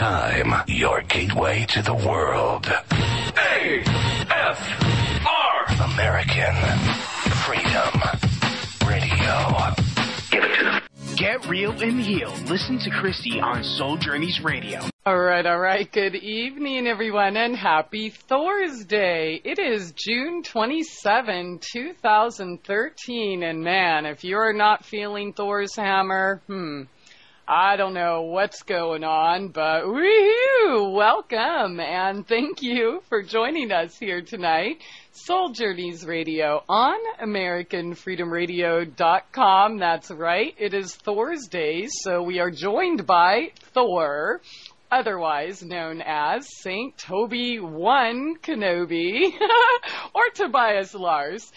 time, your gateway to the world. A-F-R! American Freedom Radio. Give it to them. Get real and heal. Listen to Christie on Soul Journeys Radio. All right. Good evening, everyone, and happy Thursday. It is June 27, 2013, and man, if you're not feeling Thor's hammer, I don't know what's going on, but woohoo! Welcome, and thank you for joining us here tonight. Soul Journeys Radio on AmericanFreedomRadio.com. That's right, it is Thursday, so we are joined by Thor, otherwise known as Saint Toby I Kenobi, or Tobias Lars.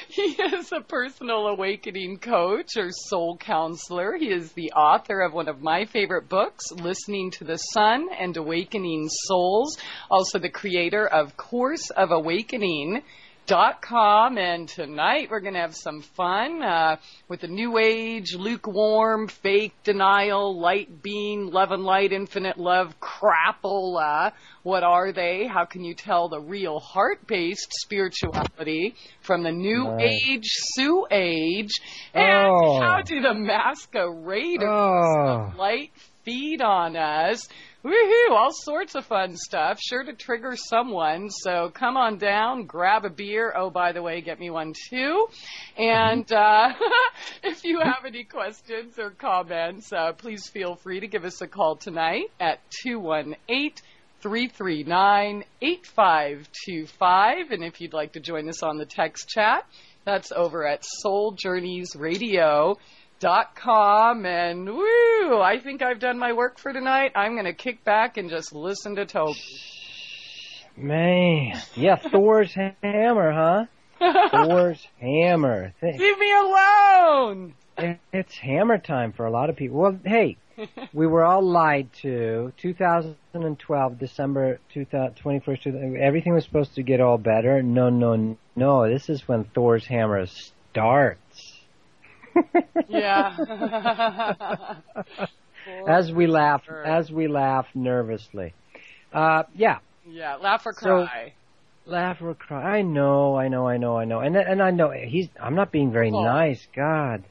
He is a personal awakening coach or soul counselor. He is the author of one of my favorite books, Listening to the Sun and Awakening Souls, also the creator of Course of Awakening.com, and tonight we're going to have some fun with the New Age, Lukewarm, Fake, Denial, Light Being, Love and Light, Infinite Love, Crapola. What are they? How can you tell the real heart-based spirituality from the New Age SewAge? And how do the Masque-a-Raiders of Light feed on us? Woohoo! All sorts of fun stuff, sure to trigger someone. So come on down, grab a beer. Oh, by the way, get me one too. And if you have any questions or comments, please feel free to give us a call tonight at 218-339-8525. And if you'd like to join us on the text chat, that's over at souljourneysradio.com, and woo, I think I've done my work for tonight. I'm going to kick back and just listen to Toby. Man, yeah, Thor's hammer, huh? Thor's hammer. Leave me alone! It's hammer time for a lot of people. Well, hey, we were all lied to. 2012, December 21st, everything was supposed to get all better. No. This is when Thor's hammer starts. Yeah. as we laugh nervously. Yeah, laugh or cry. Laugh or cry. I know. And I know I'm not being very nice. God.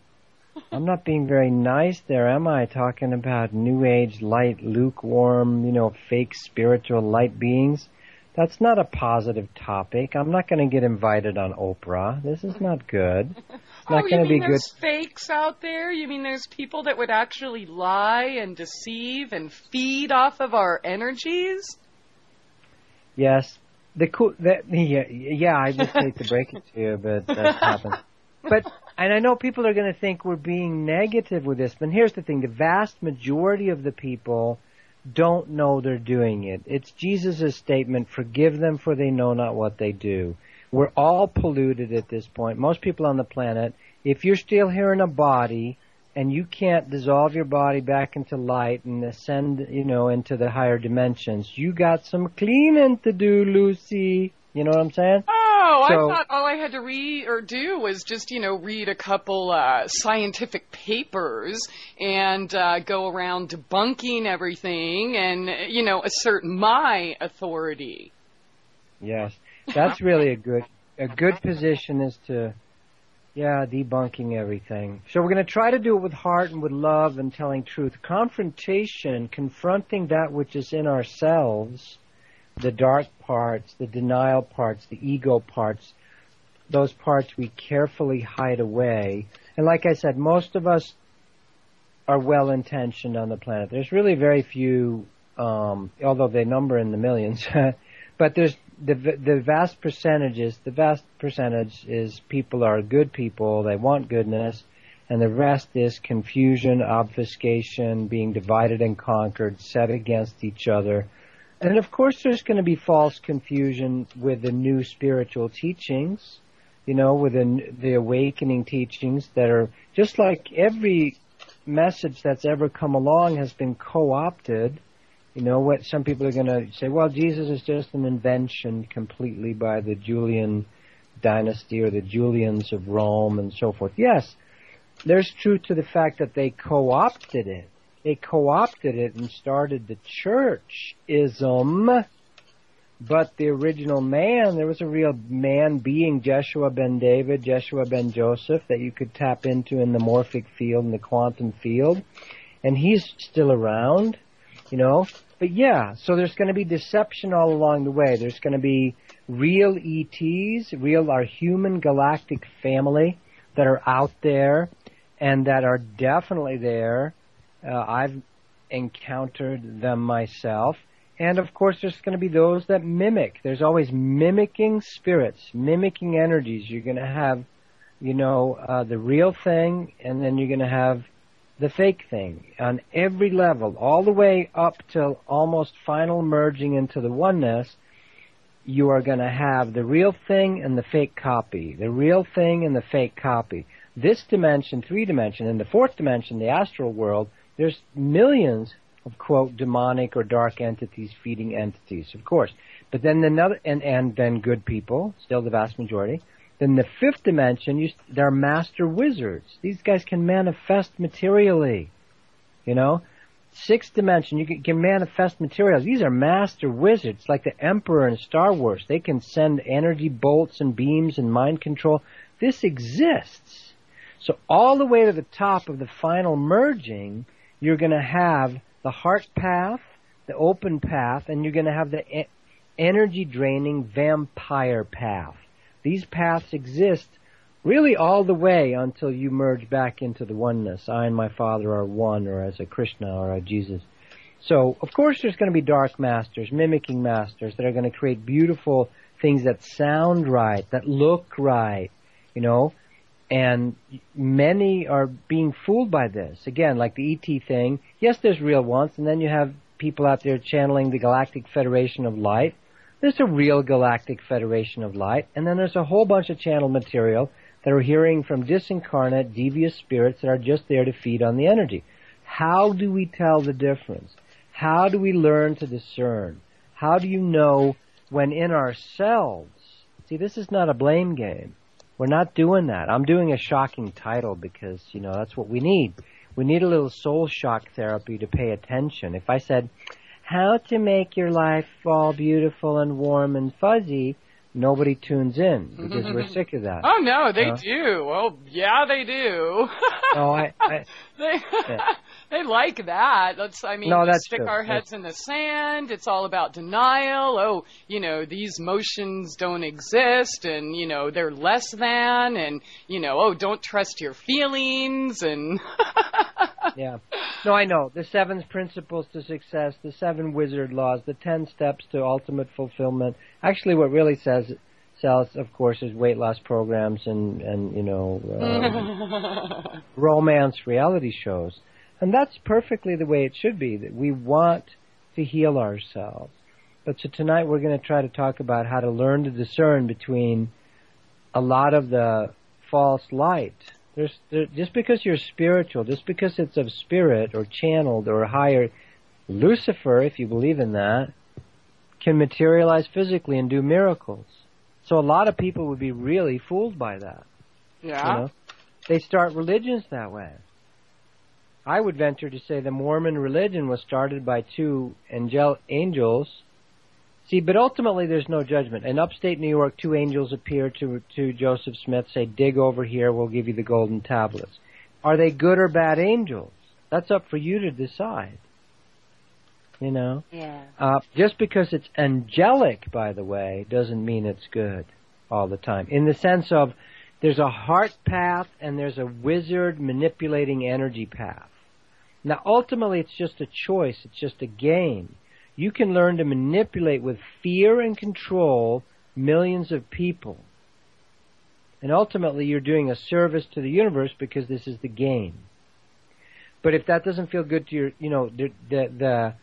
I'm not being very nice there, am I? Talking about New Age light, lukewarm, fake spiritual light beings. That's not a positive topic. I'm not going to get invited on Oprah. This is not good. It's not going to be good. There's fakes out there? You mean there's people that would actually lie and deceive and feed off of our energies? Yes. I just hate to break it to you, but that happens. And I know people are going to think we're being negative with this, but here's the thing. The vast majority of the people don't know they're doing it. It's Jesus' statement, forgive them for they know not what they do. We're all polluted at this point. Most people on the planet, if you're still here in a body and you can't dissolve your body back into light and ascend, into the higher dimensions, you got some cleaning to do, Lucy. You know what I'm saying? Oh, I thought all I had to read or do was just, read a couple scientific papers and go around debunking everything and, assert my authority. Yes, that's really a good position is to, debunking everything. So we're going to try to do it with heart and with love and telling truth. Confrontation, confronting that which is in ourselves, the dark parts, the denial parts, the ego parts, those parts we carefully hide away. And like I said, most of us are well-intentioned on the planet. There's really very few, although they number in the millions, but there's the vast percentage is people are good people, they want goodness, and the rest is confusion, obfuscation, being divided and conquered, set against each other. And of course there's going to be false confusion with the new spiritual teachings, within the awakening teachings that are just like every message that's ever come along has been co-opted. What some people are going to say, well, Jesus is just an invention completely by the Julian dynasty or the Julians of Rome and so forth. Yes, there's truth to the fact that they co-opted it. they co-opted it and started the church-ism. But the original man, there was a real man being, Jeshua ben David, Jeshua ben Joseph, that you could tap into in the morphic field, in the quantum field. And he's still around, you know. But yeah, so there's going to be deception all along the way. There's going to be real ETs, our human galactic family that are out there and that are definitely there. I've encountered them myself. And, of course, there's going to be those that mimic. There's always mimicking spirits, mimicking energies. You're going to have, the real thing, and then you're going to have the fake thing on every level, all the way up till almost final merging into the oneness. You are going to have the real thing and the fake copy, the real thing and the fake copy. This dimension, 3-dimension, and the 4th dimension, the astral world, there's millions of, quote, demonic or dark entities feeding entities, of course. But then and then good people, still the vast majority. Then the 5th dimension, they're master wizards. These guys can manifest materially, 6th dimension, you can manifest materials. These are master wizards, like the Emperor in Star Wars. They can send energy bolts and beams and mind control. This exists. So all the way to the top of the final merging, you're going to have the heart path, the open path, and you're going to have the energy-draining vampire path. These paths exist really all the way until you merge back into the oneness. I and my Father are one, or as a Krishna or a Jesus. So, of course, there's going to be dark masters, mimicking masters that are going to create beautiful things that sound right, that look right, and many are being fooled by this. Again, like the ET thing, yes, there's real ones, and then you have people out there channeling the Galactic Federation of Light. There's a real Galactic Federation of Light, and then there's a whole bunch of channel material that are hearing from disincarnate, devious spirits that are just there to feed on the energy. How do we tell the difference? How do we learn to discern? How do you know when in ourselves? See, this is not a blame game. We're not doing that. I'm doing a shocking title because, that's what we need. We need a little soul shock therapy to pay attention. If I said, how to make your life all beautiful and warm and fuzzy, nobody tunes in because we're sick of that. Oh, no, they do. Well, yeah, they do. No, They like that. Let's stick true. our heads in the sand. It's all about denial. Oh, these motions don't exist, and, they're less than, and, don't trust your feelings, and... Yeah. No, I know. The 7 principles to success, the 7 wizard laws, the 10 steps to ultimate fulfillment. Actually, what really sells, of course, is weight loss programs and romance reality shows. And that's perfectly the way it should be, that we want to heal ourselves. But so tonight we're going to try to talk about how to learn to discern between a lot of the false light. Just because you're spiritual, just because it's of spirit or channeled or higher, Lucifer, if you believe in that, can materialize physically and do miracles. So a lot of people would be really fooled by that. Yeah. They start religions that way. I would venture to say the Mormon religion was started by 2 angels. See, but ultimately there's no judgment. In upstate New York, 2 angels appear to Joseph Smith, say, dig over here, we'll give you the golden tablets. Are they good or bad angels? That's up for you to decide. Yeah. Just because it's angelic, by the way, doesn't mean it's good all the time. In the sense of there's a heart path and there's a wizard manipulating energy path. Now, ultimately, it's just a choice. It's just a game. You can learn to manipulate with fear and control millions of people. And ultimately, you're doing a service to the universe because this is the game. But if that doesn't feel good to your, the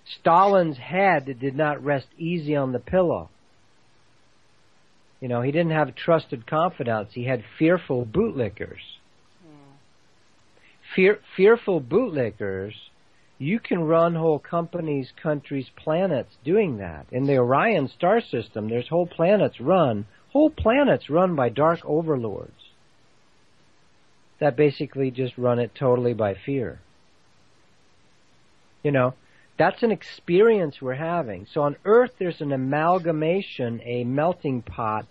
Stalin's head did not rest easy on the pillow. He didn't have trusted confidants. He had fearful bootlickers. Fearful bootlickers, you can run whole companies, countries, planets doing that. In the Orion star system, there's whole planets run by dark overlords that basically just run it totally by fear. You know, that's an experience we're having. So on Earth, there's an amalgamation, a melting pot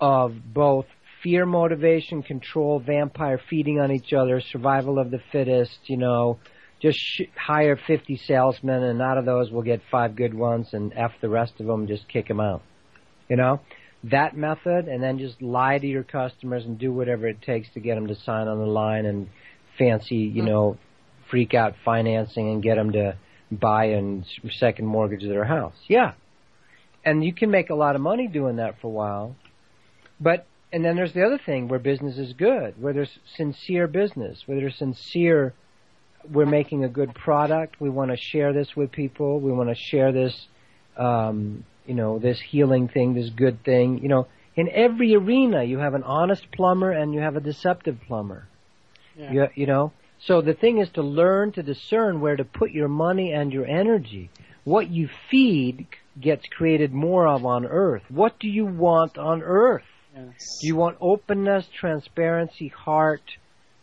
of both fear, motivation, control, vampire feeding on each other, survival of the fittest, you know, just hire 50 salesmen, and out of those we'll get 5 good ones, and F the rest of them, just kick them out. You know, that method, and then just lie to your customers and do whatever it takes to get them to sign on the line and fancy, you know, freak out financing and get them to buy and second mortgage their house. Yeah. And you can make a lot of money doing that for a while. But, and then there's the other thing where business is good, where there's sincere business, where there's sincere, we're making a good product, we want to share this with people, we want to share this, you know, this healing thing, this good thing. You know, in every arena you have an honest plumber and you have a deceptive plumber. Yeah. You know, so the thing is to learn to discern where to put your money and your energy. What you feed gets created more of on Earth. What do you want on Earth? Yes. Do you want openness, transparency, heart?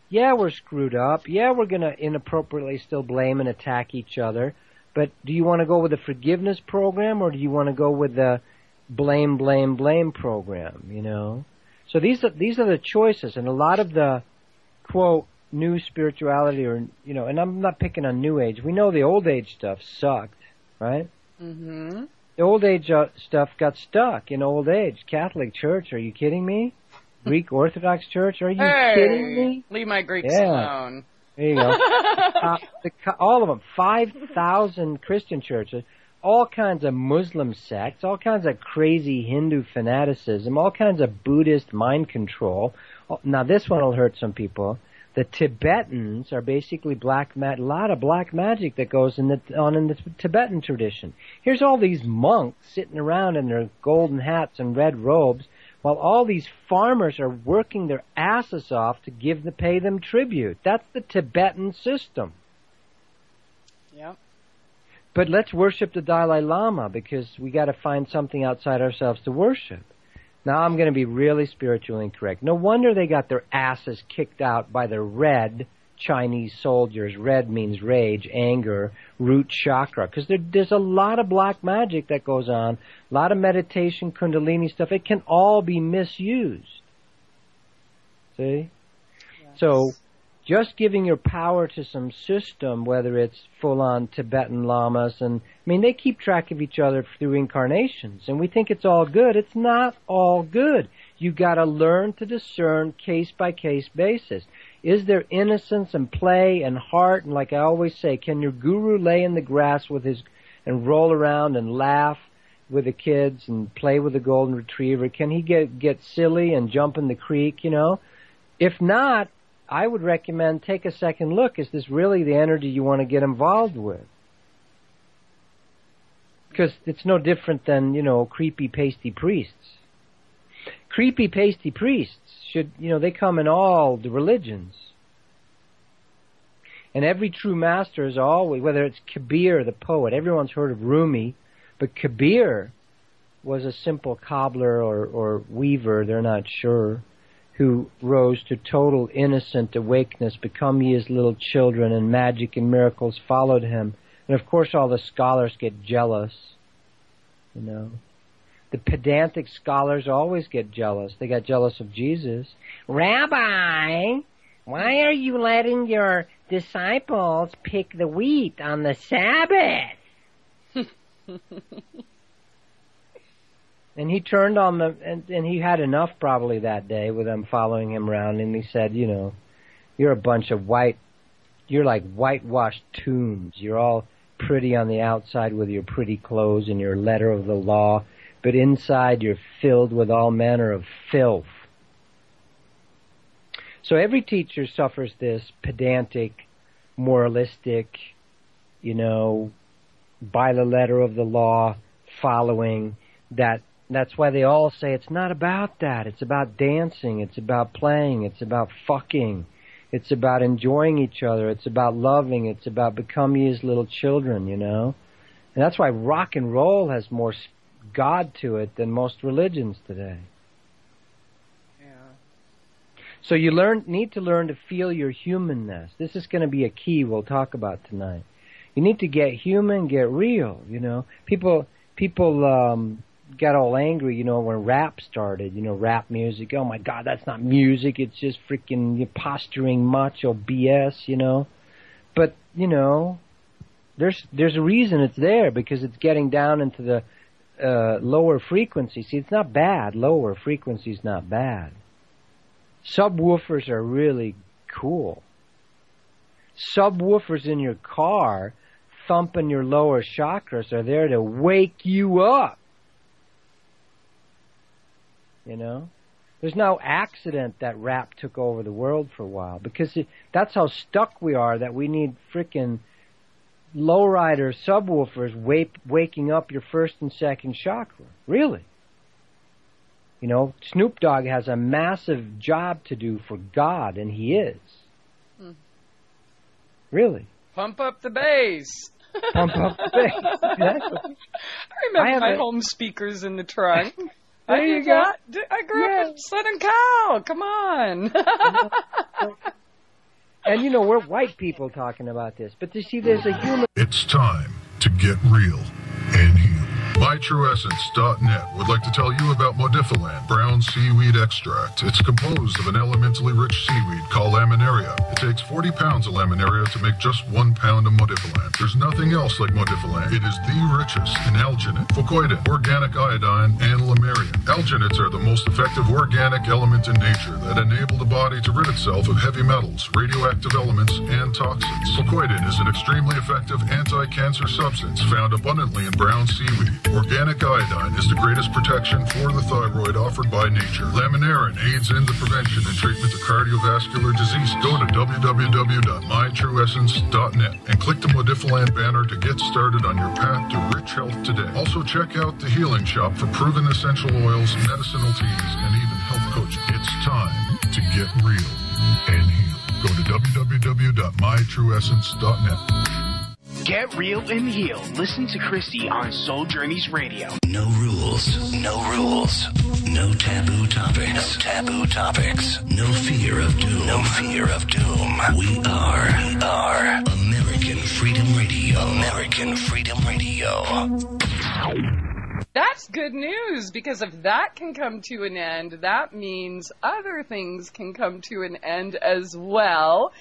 Yeah, we're screwed up. Yeah, we're going to inappropriately still blame and attack each other. But do you want to go with the forgiveness program, or do you want to go with the blame, blame, blame program, you know? So these are the choices. And a lot of the, quote, new spirituality, or, you know, and I'm not picking on New Age. We know the old age stuff sucked, right? Mm-hmm. The old age stuff got stuck in old age. Catholic Church, are you kidding me? Greek Orthodox Church, are you kidding me? Leave my Greeks alone. There you go. All of them, 5,000 Christian churches, all kinds of Muslim sects, all kinds of crazy Hindu fanaticism, all kinds of Buddhist mind control. Now, this one will hurt some people. The Tibetans are basically a lot of black magic that goes in the Tibetan tradition. Here's all these monks sitting around in their golden hats and red robes, while all these farmers are working their asses off to pay them tribute. That's the Tibetan system. Yep. But let's worship the Dalai Lama, because we got to find something outside ourselves to worship. Now I'm going to be really spiritually incorrect. No wonder they got their asses kicked out by the red Chinese soldiers. Red means rage, anger, root chakra. Because there's a lot of black magic that goes on, a lot of meditation, kundalini stuff. It can all be misused. See? Yes. So just giving your power to some system, whether it's full-on Tibetan lamas, and I mean, they keep track of each other through incarnations, and we think it's all good. It's not all good. You got to learn to discern case-by-case basis. Is there innocence and play and heart? And like I always say, can your guru lay in the grass and roll around and laugh with the kids and play with the golden retriever? Can he get silly and jump in the creek, you know? If not, I would recommend take a second look. Is this really the energy you want to get involved with? Because it's no different than, you know, creepy, pasty priests. Creepy, pasty priests should, you know, they come in all the religions. And every true master is always, whether it's Kabir, the poet, everyone's heard of Rumi, but Kabir was a simple cobbler or weaver, they're not sure, who rose to total innocent awakeness, become ye as little children, and magic and miracles followed him. And of course all the scholars get jealous, you know. The pedantic scholars always get jealous. They got jealous of Jesus. Rabbi, why are you letting your disciples pick the wheat on the Sabbath? And he turned on them, and he had enough probably that day with them following him around, and he said, you know, you're a bunch of you're like whitewashed tombs. You're all pretty on the outside with your pretty clothes and your letter of the law, but inside you're filled with all manner of filth. So every teacher suffers this pedantic, moralistic, you know, by the letter of the law following. That's why they all say it's not about that. It's about dancing. It's about playing. It's about fucking. It's about enjoying each other. It's about loving. It's about become ye as little children, you know. And that's why rock and roll has more God to it than most religions today. Yeah. So you need to learn to feel your humanness. This is going to be a key we'll talk about tonight. You need to get human, get real, you know. People got all angry, you know, when rap started, you know, rap music. Oh my God, that's not music. It's just freaking posturing macho BS, you know. But, you know, there's a reason it's there, because it's getting down into the lower frequency. See, it's not bad. Lower frequency is not bad. Subwoofers are really cool. Subwoofers in your car thumping your lower chakras are there to wake you up. You know? There's no accident that rap took over the world for a while, because that's how stuck we are, that we need frickin' lowrider subwoofers waking up your first and second chakra. Really. You know, Snoop Dogg has a massive job to do for God, and he is. Really. Pump up the bass. Pump up the bass. Exactly. I remember my home speakers in the trunk. There you go. I grew up in Southern Cal. Come on. And, you know, we're white people talking about this. But you see, there's a human... It's time to get real and heal. MyTrueEssence.net would like to tell you about Modifilan brown seaweed extract. It's composed of an elementally rich seaweed called laminaria. It takes 40 pounds of laminaria to make just 1 pound of Modifilan. There's nothing else like Modifilan. It is the richest in alginate, fucoidin, organic iodine, and lamarian. Alginates are the most effective organic element in nature that enable the body to rid itself of heavy metals, radioactive elements, and toxins. Fucoidin is an extremely effective anti-cancer substance found abundantly in brown seaweed. Organic iodine is the greatest protection for the thyroid offered by nature. Laminarin aids in the prevention and treatment of cardiovascular disease. Go to www.mytrueessence.net and click the Modifilan banner to get started on your path to rich health today. Also check out the Healing Shop for proven essential oils, medicinal teas, and even health coaching. It's time to get real and heal. Go to www.mytrueessence.net. Get real and heal. Listen to Christie on Soul Journeys Radio. No rules. No rules. No taboo topics. No taboo topics. No fear of doom. No fear of doom. We are American Freedom Radio. American Freedom Radio. That's good news, because if that can come to an end, that means other things can come to an end as well.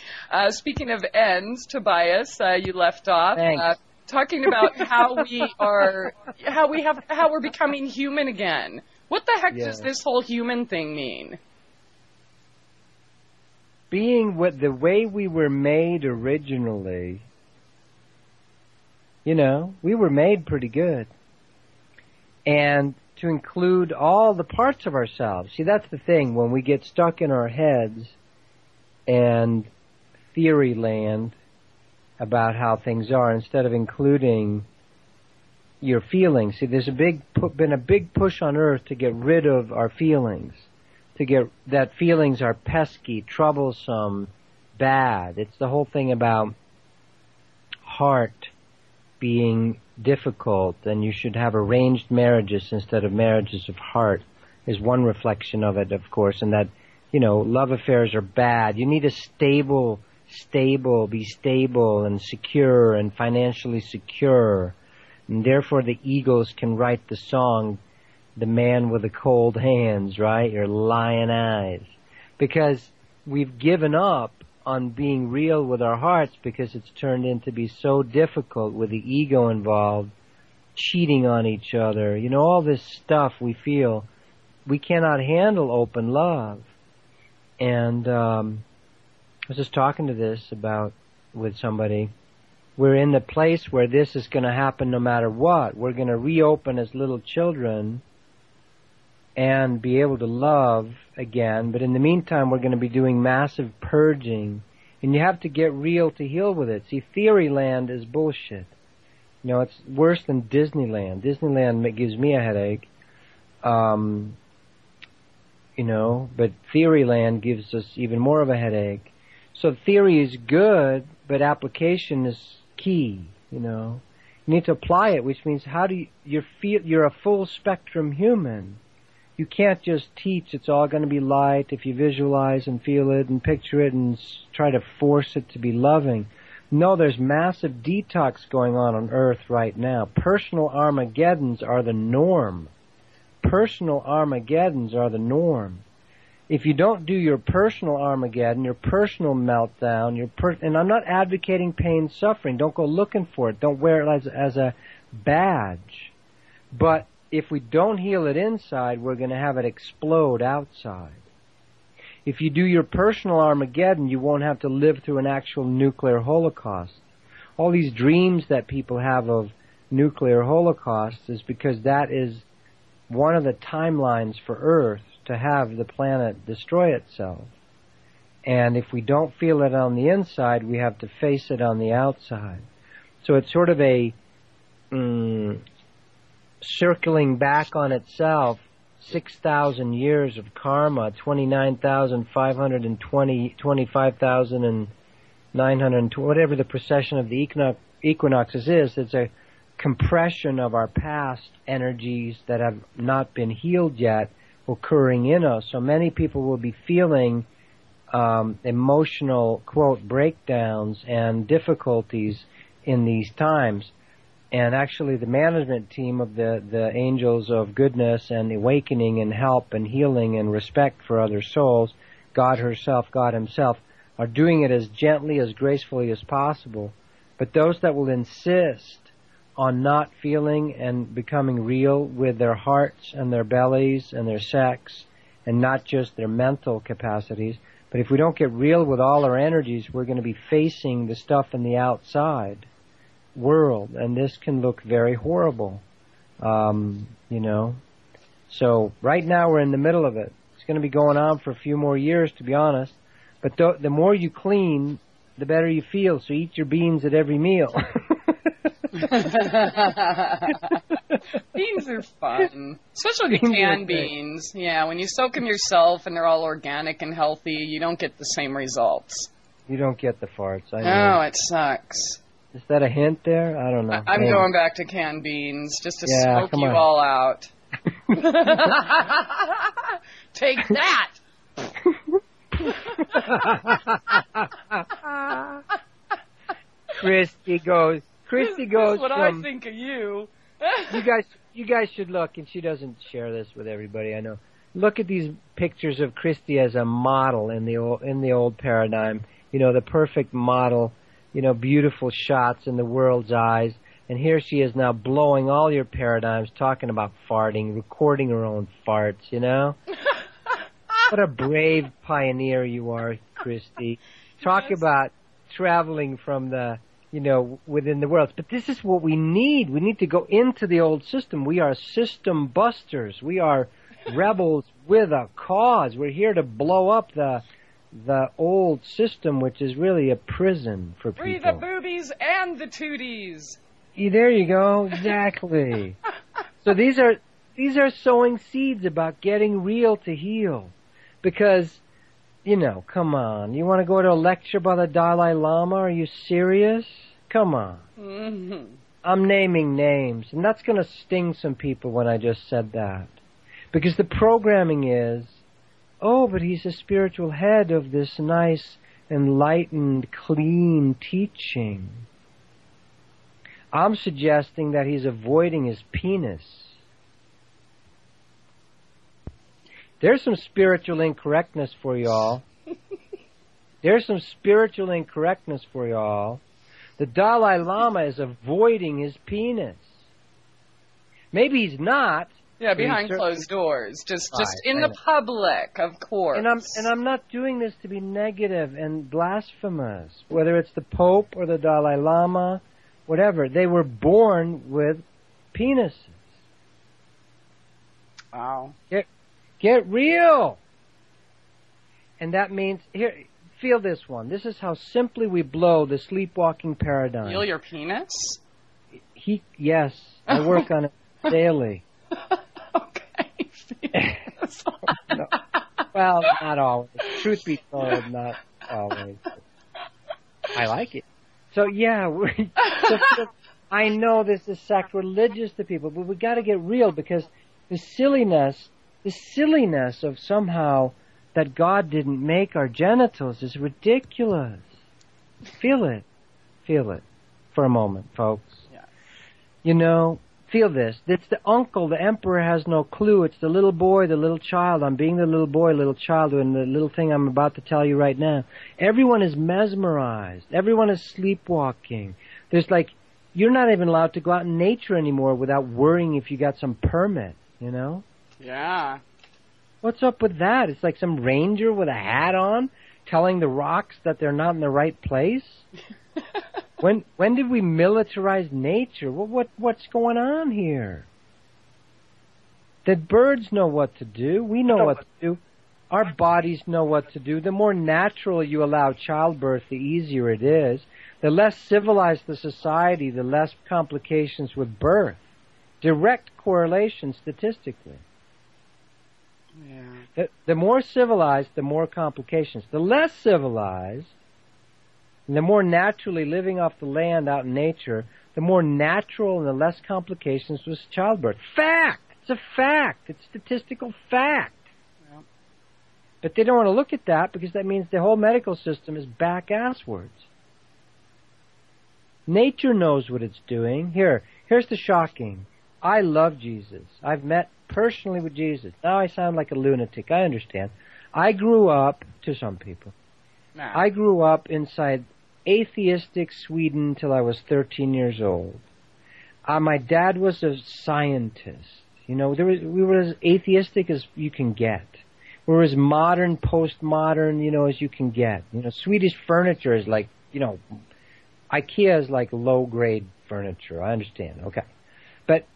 Speaking of ends, Tobias, you left off talking about how we're becoming human again. What the heck does this whole human thing mean? Being the way we were made originally, you know, we were made pretty good. And to include all the parts of ourselves. See, that's the thing. When we get stuck in our heads and theory land about how things are, instead of including your feelings. See, there's been a big push on Earth to get rid of our feelings. That feelings are pesky, troublesome, bad. It's the whole thing about heart being difficult, and you should have arranged marriages instead of marriages of heart, is one reflection of it, of course, and that, you know, love affairs are bad. You need a be stable and secure and financially secure, and therefore the Eagles can write the song, The Man with the Cold Hands, right? Your lion eyes. Because we've given up on being real with our hearts, because it's turned into be so difficult with the ego involved, cheating on each other, you know, all this stuff we feel. We cannot handle open love. And I was just talking to this with somebody. We're in the place where this is going to happen no matter what. We're going to reopen as little children and be able to love again. But in the meantime, we're going to be doing massive purging. And you have to get real to heal with it. See, theory land is bullshit. You know, it's worse than Disneyland. Disneyland gives me a headache. You know, but theory land gives us even more of a headache. So theory is good, but application is key, you know. You need to apply it, which means you're a full spectrum human. You can't just teach it's all going to be light if you visualize and feel it and picture it and try to force it to be loving. No, there's massive detox going on Earth right now. Personal Armageddons are the norm. Personal Armageddons are the norm. If you don't do your personal Armageddon, your personal meltdown, and I'm not advocating pain, suffering. Don't go looking for it. Don't wear it as a badge. But if we don't heal it inside, we're going to have it explode outside. If you do your personal Armageddon, you won't have to live through an actual nuclear holocaust. All these dreams that people have of nuclear holocausts is because that is one of the timelines for Earth to have the planet destroy itself. And if we don't feel it on the inside, we have to face it on the outside. So it's sort of a circling back on itself, 6,000 years of karma, 29,520, 25,900, whatever the precession of the equinoxes is. It's a compression of our past energies that have not been healed yet occurring in us. So many people will be feeling emotional, quote, breakdowns and difficulties in these times. And actually the management team of the angels of goodness and awakening and help and healing and respect for other souls, God herself, God himself, are doing it as gently, as gracefully as possible. But those that will insist on not feeling and becoming real with their hearts and their bellies and their sex and not just their mental capacities. But if we don't get real with all our energies, we're going to be facing the stuff in the outside world, and this can look very horrible, you know. So right now we're in the middle of it. It's going to be going on for a few more years, to be honest. But the more you clean, the better you feel. So eat your beans at every meal. Beans are fun, especially the canned beans. Yeah, when you soak them yourself and they're all organic and healthy, you don't get the same results. You don't get the farts. I know. Oh, it sucks. Is that a hint there? I don't know. I'm going back to canned beans just to smoke you all out. Take that! Christie goes. This is what I think of you. You guys should look, and she doesn't share this with everybody, I know. Look at these pictures of Christie as a model in the old paradigm. You know, the perfect model, you know, beautiful shots in the world's eyes. And here she is now blowing all your paradigms, talking about farting, recording her own farts, you know? What a brave pioneer you are, Christie. Talk about traveling from the, you know, within the world. But this is what we need. We need to go into the old system. We are system busters. We are rebels with a cause. We're here to blow up the old system, which is really a prison for people. Free the boobies and the tooties. There you go. Exactly. So these are sowing seeds about getting real to heal. Because, you know, come on. You want to go to a lecture by the Dalai Lama? Are you serious? Come on. Mm-hmm. I'm naming names. And that's going to sting some people when I just said that. Because the programming is, oh, but he's a spiritual head of this nice, enlightened, clean teaching. I'm suggesting that he's avoiding his penis. There's some spiritual incorrectness for y'all. There's some spiritual incorrectness for y'all. The Dalai Lama is avoiding his penis. Maybe he's not. Yeah, behind closed doors. Just in the public, of course. And I'm not doing this to be negative and blasphemous. Whether it's the Pope or the Dalai Lama, whatever, they were born with penises. Wow. Get real. And that means, here, feel this one. This is how simply we blow the sleepwalking paradigm. Feel your penis? Yes, I work on it daily. Okay. No. Well, not always. Truth be told, not always. I like it. So yeah, I know this is sacrilegious to people, but we got to get real, because the silliness of somehow that God didn't make our genitals is ridiculous. Feel it. Feel it for a moment, folks. Yeah. You know, feel this. It's the uncle. The emperor has no clue. It's the little boy, the little child. I'm being the little boy, little child, and the little thing I'm about to tell you right now. Everyone is mesmerized. Everyone is sleepwalking. There's like, you're not even allowed to go out in nature anymore without worrying if you got some permit, you know? Yeah. What's up with that? It's like some ranger with a hat on telling the rocks that they're not in the right place? When did we militarize nature? What's going on here? The birds know what to do. We know what to do. Our bodies know what to do. The more natural you allow childbirth, the easier it is. The less civilized the society, the less complications with birth. Direct correlation statistically. Yeah. The more civilized, the more complications. The less civilized, and the more naturally living off the land out in nature, the more natural and the less complications with childbirth. Fact! It's a fact. It's statistical fact. Yeah. But they don't want to look at that because that means the whole medical system is back-asswards. Nature knows what it's doing. Here's the shocking. I love Jesus. I've met personally with Jesus. Now I sound like a lunatic. I understand. I grew up, to some people, I grew up inside atheistic Sweden till I was 13 years old. My dad was a scientist. You know, we were as atheistic as you can get. We were as modern, postmodern, you know, as you can get. You know, Swedish furniture is like, you know, IKEA is like low-grade furniture. I understand. Okay. But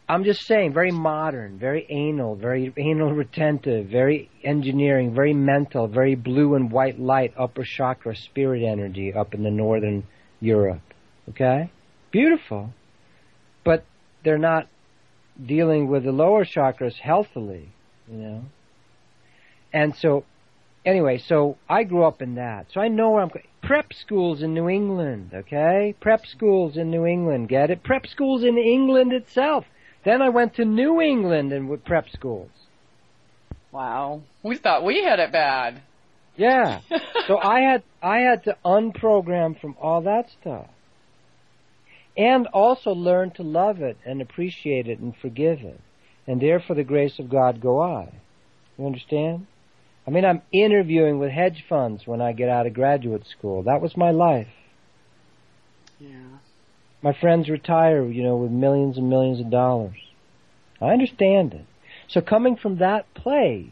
I'm just saying, very modern, very anal retentive, very engineering, very mental, very blue and white light, upper chakra, spirit energy up in the northern Europe. Okay? Beautiful. But they're not dealing with the lower chakras healthily, you know? And so, anyway, so I grew up in that. So I know where I'm going. Prep schools in New England, okay? Prep schools in New England, get it? Prep schools in England itself. Then I went to New England and with prep schools. Wow. We thought we had it bad. Yeah. So I had to unprogram from all that stuff. And also learn to love it and appreciate it and forgive it. And there for the grace of God go I. You understand? I mean, I'm interviewing with hedge funds when I get out of graduate school. That was my life. Yeah. My friends retire, you know, with millions and millions of dollars. I understand it. So coming from that place,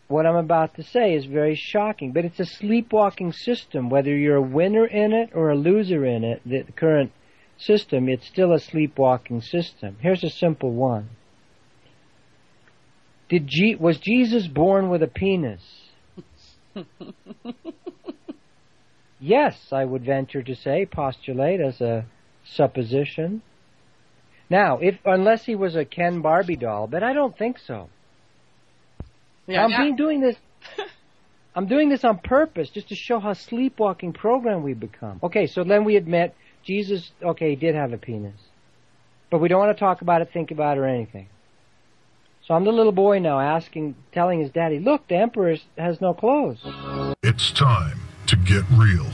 what I'm about to say is very shocking. But it's a sleepwalking system. Whether you're a winner in it or a loser in it, the current system, it's still a sleepwalking system. Here's a simple one. Was Jesus born with a penis? Yes, I would venture to say, postulate as a supposition. Now, unless he was a Ken Barbie doll, but I don't think so. Yeah, I'm doing this on purpose, just to show how sleepwalking program we become. Okay, so then we admit Jesus, okay, he did have a penis. But we don't want to talk about it, think about it, or anything. So I'm the little boy now telling his daddy, look, the emperor has no clothes. It's time to get real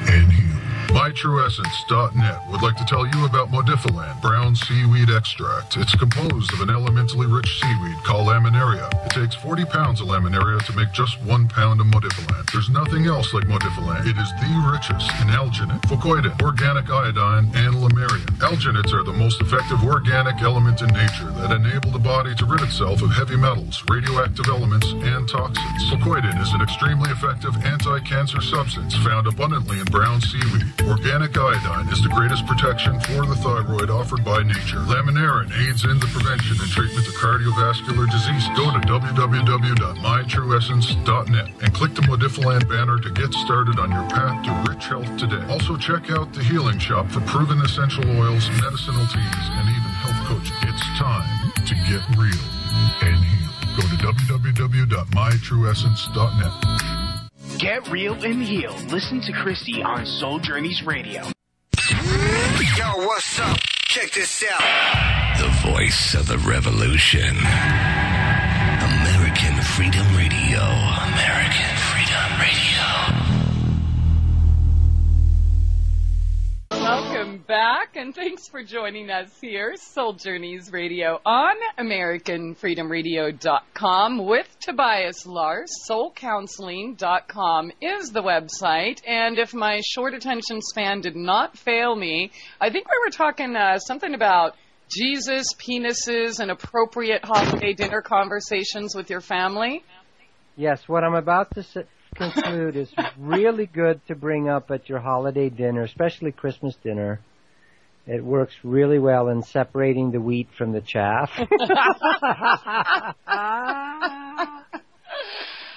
and heal. MyTrueEssence.net would like to tell you about Modifiland brown seaweed extract. It's composed of an elementally rich seaweed called laminaria. It takes 40 pounds of laminaria to make just 1 pound of Modifiland. There's nothing else like Modifiland. It is the richest in alginate, fucoidin, organic iodine, and lamarian. Alginates are the most effective organic element in nature that enable the body to rid itself of heavy metals, radioactive elements, and toxins. Fucoidin is an extremely effective anti-cancer substance found abundantly in brown seaweed. Organic iodine is the greatest protection for the thyroid offered by nature. Laminarin aids in the prevention and treatment of cardiovascular disease. Go to www.mytrueessence.net and click the Modifiland banner to get started on your path to rich health today. Also check out the Healing Shop for proven essential oils, medicinal teas, and even health coaching. It's time to get real and heal. Go to www.mytrueessence.net. Get real and heal. Listen to Christie on Soul Journeys Radio. Yo, what's up? Check this out. The voice of the revolution. American Freedom Radio. American Freedom Radio. Welcome back, and thanks for joining us here, Soul Journeys Radio on AmericanFreedomRadio.com with Tobias Lars. SoulCounseling.com is the website, and if my short attention span did not fail me, I think we were talking something about Jesus, penises, and appropriate holiday dinner conversations with your family. Yes, what I'm about to conclude is really good to bring up at your holiday dinner, especially Christmas dinner. It works really well in separating the wheat from the chaff.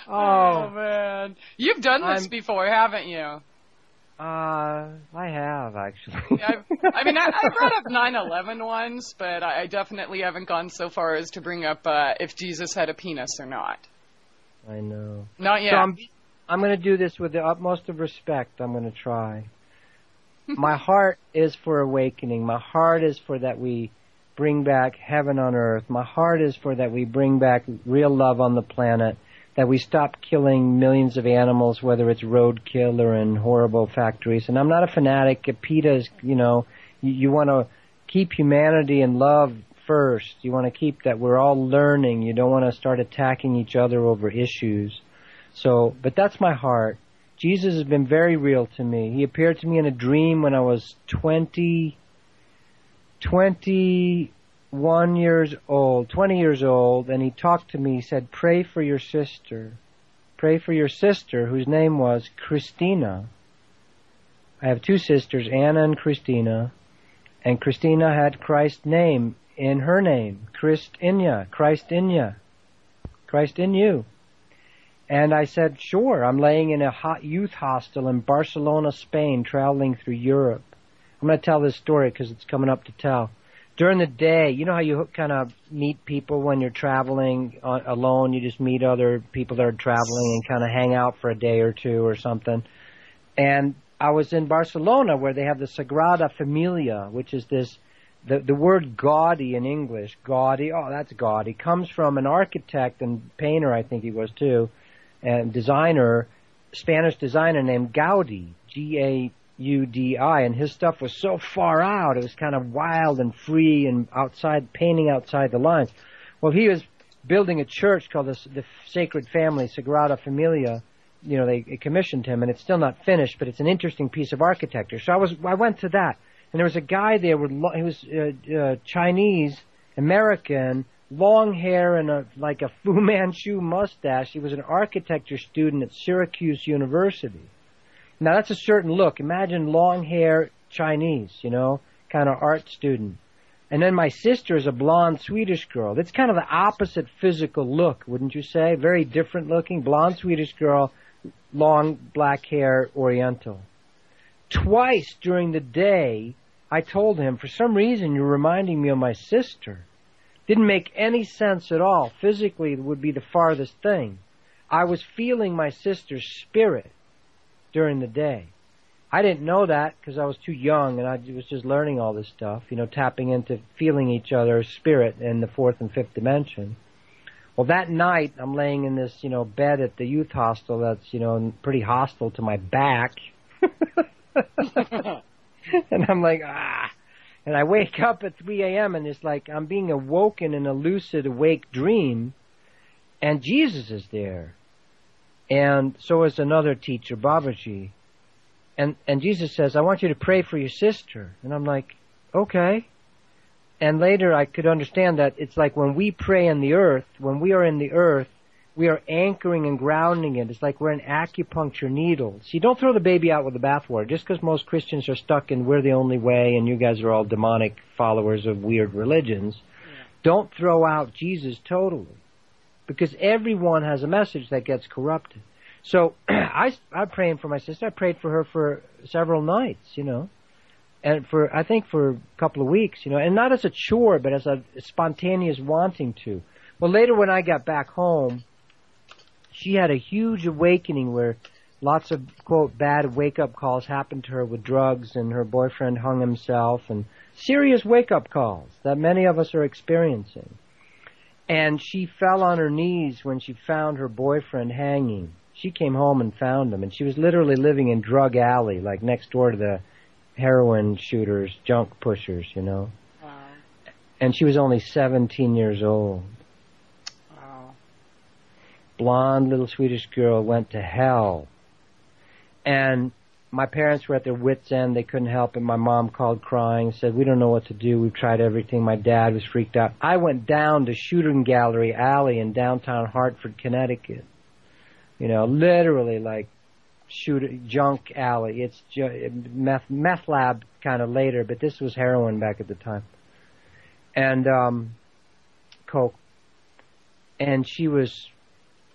Oh, man. You've done this before, haven't you? I have, actually. I brought up 9/11 once, but I definitely haven't gone so far as to bring up if Jesus had a penis or not. I know. Not yet. So I'm going to do this with the utmost of respect. I'm going to try. My heart is for awakening. My heart is for that we bring back heaven on earth. My heart is for that we bring back real love on the planet, that we stop killing millions of animals, whether it's roadkill or in horrible factories. And I'm not a fanatic. PETA is, you want to keep humanity and love first. You want to keep that we're all learning. You don't want to start attacking each other over issues. So, but that's my heart. Jesus has been very real to me. He appeared to me in a dream when I was 21 years old, 20 years old, and he talked to me. He said, pray for your sister. Pray for your sister, whose name was Christina. I have two sisters, Anna and Christina, and Christina had Christ's name in her name, Christ in you, Christ in you, Christ in you. And I said, sure. I'm laying in a youth hostel in Barcelona, Spain, traveling through Europe. I'm going to tell this story because it's coming up to tell. During the day, you know how you kind of meet people when you're traveling alone? You just meet other people that are traveling and kind of hang out for a day or two or something. And I was in Barcelona where they have the Sagrada Familia, which is this, the word gaudy in English, gaudy, oh, that's gaudy, comes from an architect and painter, I think he was too, and designer, Spanish designer named Gaudi, G-A-U-D-I, and his stuff was so far out, it was kind of wild and free and outside, painting outside the lines. Well, he was building a church called the Sacred Family, Sagrada Familia. You know, they commissioned him, and it's still not finished, but it's an interesting piece of architecture. So I went to that, and there was a guy there, he was Chinese, American, long hair and like a Fu Manchu mustache. He was an architecture student at Syracuse University. Now, that's a certain look. Imagine long hair Chinese, kind of art student. And then my sister is a blonde Swedish girl. That's kind of the opposite physical look, wouldn't you say? Very different looking. Blonde Swedish girl, long black hair, Oriental. Twice during the day, I told him, for some reason, you're reminding me of my sister. Didn't make any sense at all. Physically, it would be the farthest thing. I was feeling my sister's spirit during the day. I didn't know that because I was too young and I was just learning all this stuff, tapping into feeling each other's spirit in the fourth and fifth dimension. Well, that night, I'm laying in this, bed at the youth hostel that's, pretty hostile to my back. And I'm like, And I wake up at 3 a.m. and it's like I'm being awoken in a lucid awake dream, and Jesus is there. And so is another teacher, Babaji. And Jesus says, I want you to pray for your sister. And I'm like, okay. And later I could understand that it's like when we pray in the earth, when we are in the earth, we are anchoring and grounding it. It's like we're in acupuncture needles. You don't throw the baby out with the bathwater. Just because most Christians are stuck in we're the only way and you guys are all demonic followers of weird religions, don't throw out Jesus totally. Because everyone has a message that gets corrupted. So I'm praying for my sister. I prayed for her for several nights, and I think for a couple of weeks, and not as a chore, but as a spontaneous wanting to. Well, later when I got back home, she had a huge awakening where lots of, quote, bad wake-up calls happened to her with drugs, and her boyfriend hung himself, and serious wake-up calls that many of us are experiencing. And she fell on her knees when she found her boyfriend hanging. She came home and found him, and she was literally living in Drug Alley, like next door to the heroin shooters, junk pushers, you know. Wow. And she was only 17 years old. Wow. Blonde little Swedish girl went to hell. And my parents were at their wits' end. They couldn't help it. My mom called crying, said, we don't know what to do. We've tried everything. My dad was freaked out. I went down to Shooting Gallery Alley in downtown Hartford, Connecticut. You know, literally like junk alley. It's meth lab kind of later, but this was heroin back at the time. And coke. And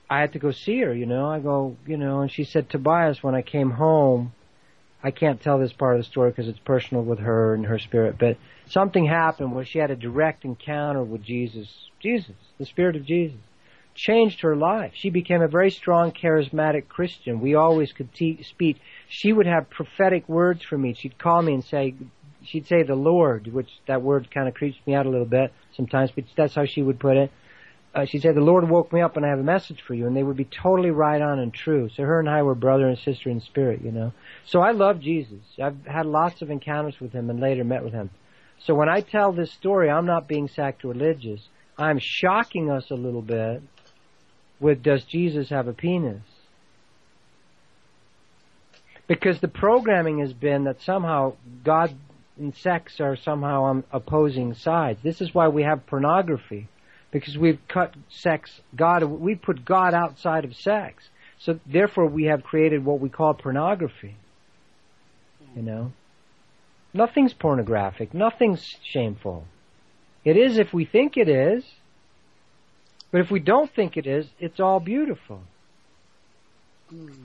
I had to go see her, you know. I go, you know, and she said, Tobias, when I came home, I can't tell this part of the story because it's personal with her and her spirit, but something happened where she had a direct encounter with Jesus, the Spirit of Jesus. Changed her life. She became a very strong, charismatic Christian. We always could speak. She would have prophetic words for me. She'd call me and she'd say the Lord, which that word kind of creeps me out a little bit sometimes, but that's how she would put it. She'd say, the Lord woke me up and I have a message for you. And they would be totally right on and true. So her and I were brother and sister in spirit, you know. So I love Jesus. I've had lots of encounters with him and later met with him. So when I tell this story, I'm not being sacrilegious. I'm shocking us a little bit with, does Jesus have a penis? Because the programming has been that somehow God and sex are somehow on opposing sides. This is why we have pornography. Because we've cut we put God outside of sex. So therefore we have created what we call pornography. You know? Nothing's pornographic. Nothing's shameful. It is if we think it is. But if we don't think it is, it's all beautiful.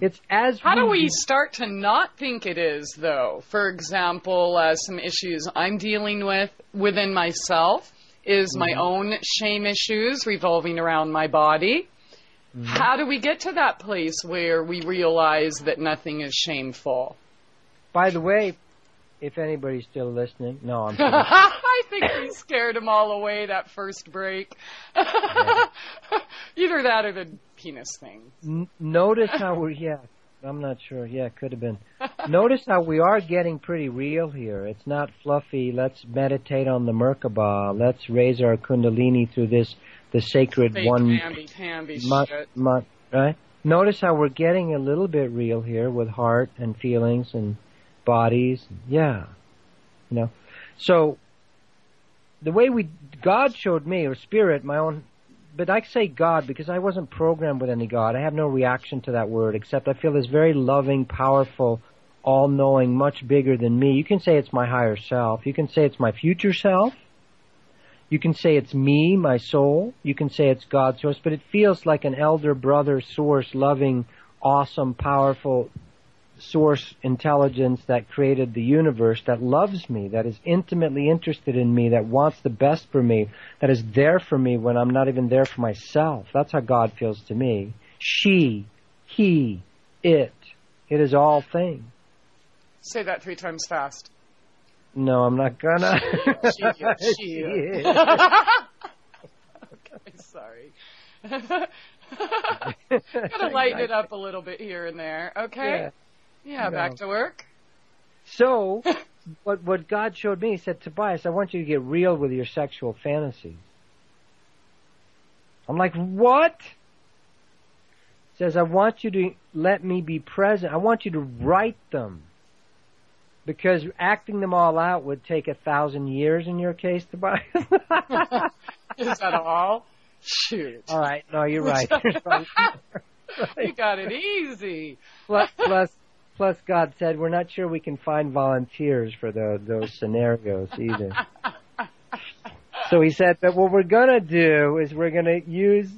It's as How do we start to not think it is, though? For example, some issues I'm dealing with within myself is my own shame issues revolving around my body. Mm-hmm. How do we get to that place where we realize that nothing is shameful? By the way, if anybody's still listening, no, I'm kidding. I think we scared them all away that first break. Yeah. Either that or the penis thing. Notice how I'm not sure. Yeah, it could have been. Notice how we are getting pretty real here. It's not fluffy. Let's meditate on the Merkaba. Let's raise our Kundalini through the sacred fake one. Hamby shit. Right? Notice how we're getting a little bit real here with heart and feelings and bodies. Yeah. You know. So, the way God showed me, or Spirit, my own, but I say God because I wasn't programmed with any God. I have no reaction to that word, except I feel this very loving, powerful, all-knowing, much bigger than me. You can say it's my higher self. You can say it's my future self. You can say it's me, my soul. You can say it's God's source, but it feels like an elder brother source, loving, awesome, powerful source intelligence that created the universe, that loves me, that is intimately interested in me, that wants the best for me, that is there for me when I'm not even there for myself. That's how God feels to me. She, he, it is all thing. Say that 3 times fast. No, I'm not gonna. She. Okay, sorry. Gotta lighten it up a little bit here and there, okay? Yeah, no. Back to work. So, what God showed me, he said, Tobias, I want you to get real with your sexual fantasies. I'm like, what? He says, I want you to let me be present. I want you to write them. Because acting them all out would take 1,000 years in your case, Tobias. Is that all? Shoot. All right. No, you're right. You got it easy. Plus, God said, we're not sure we can find volunteers for those scenarios either. So he said, but what we're going to do is we're going to use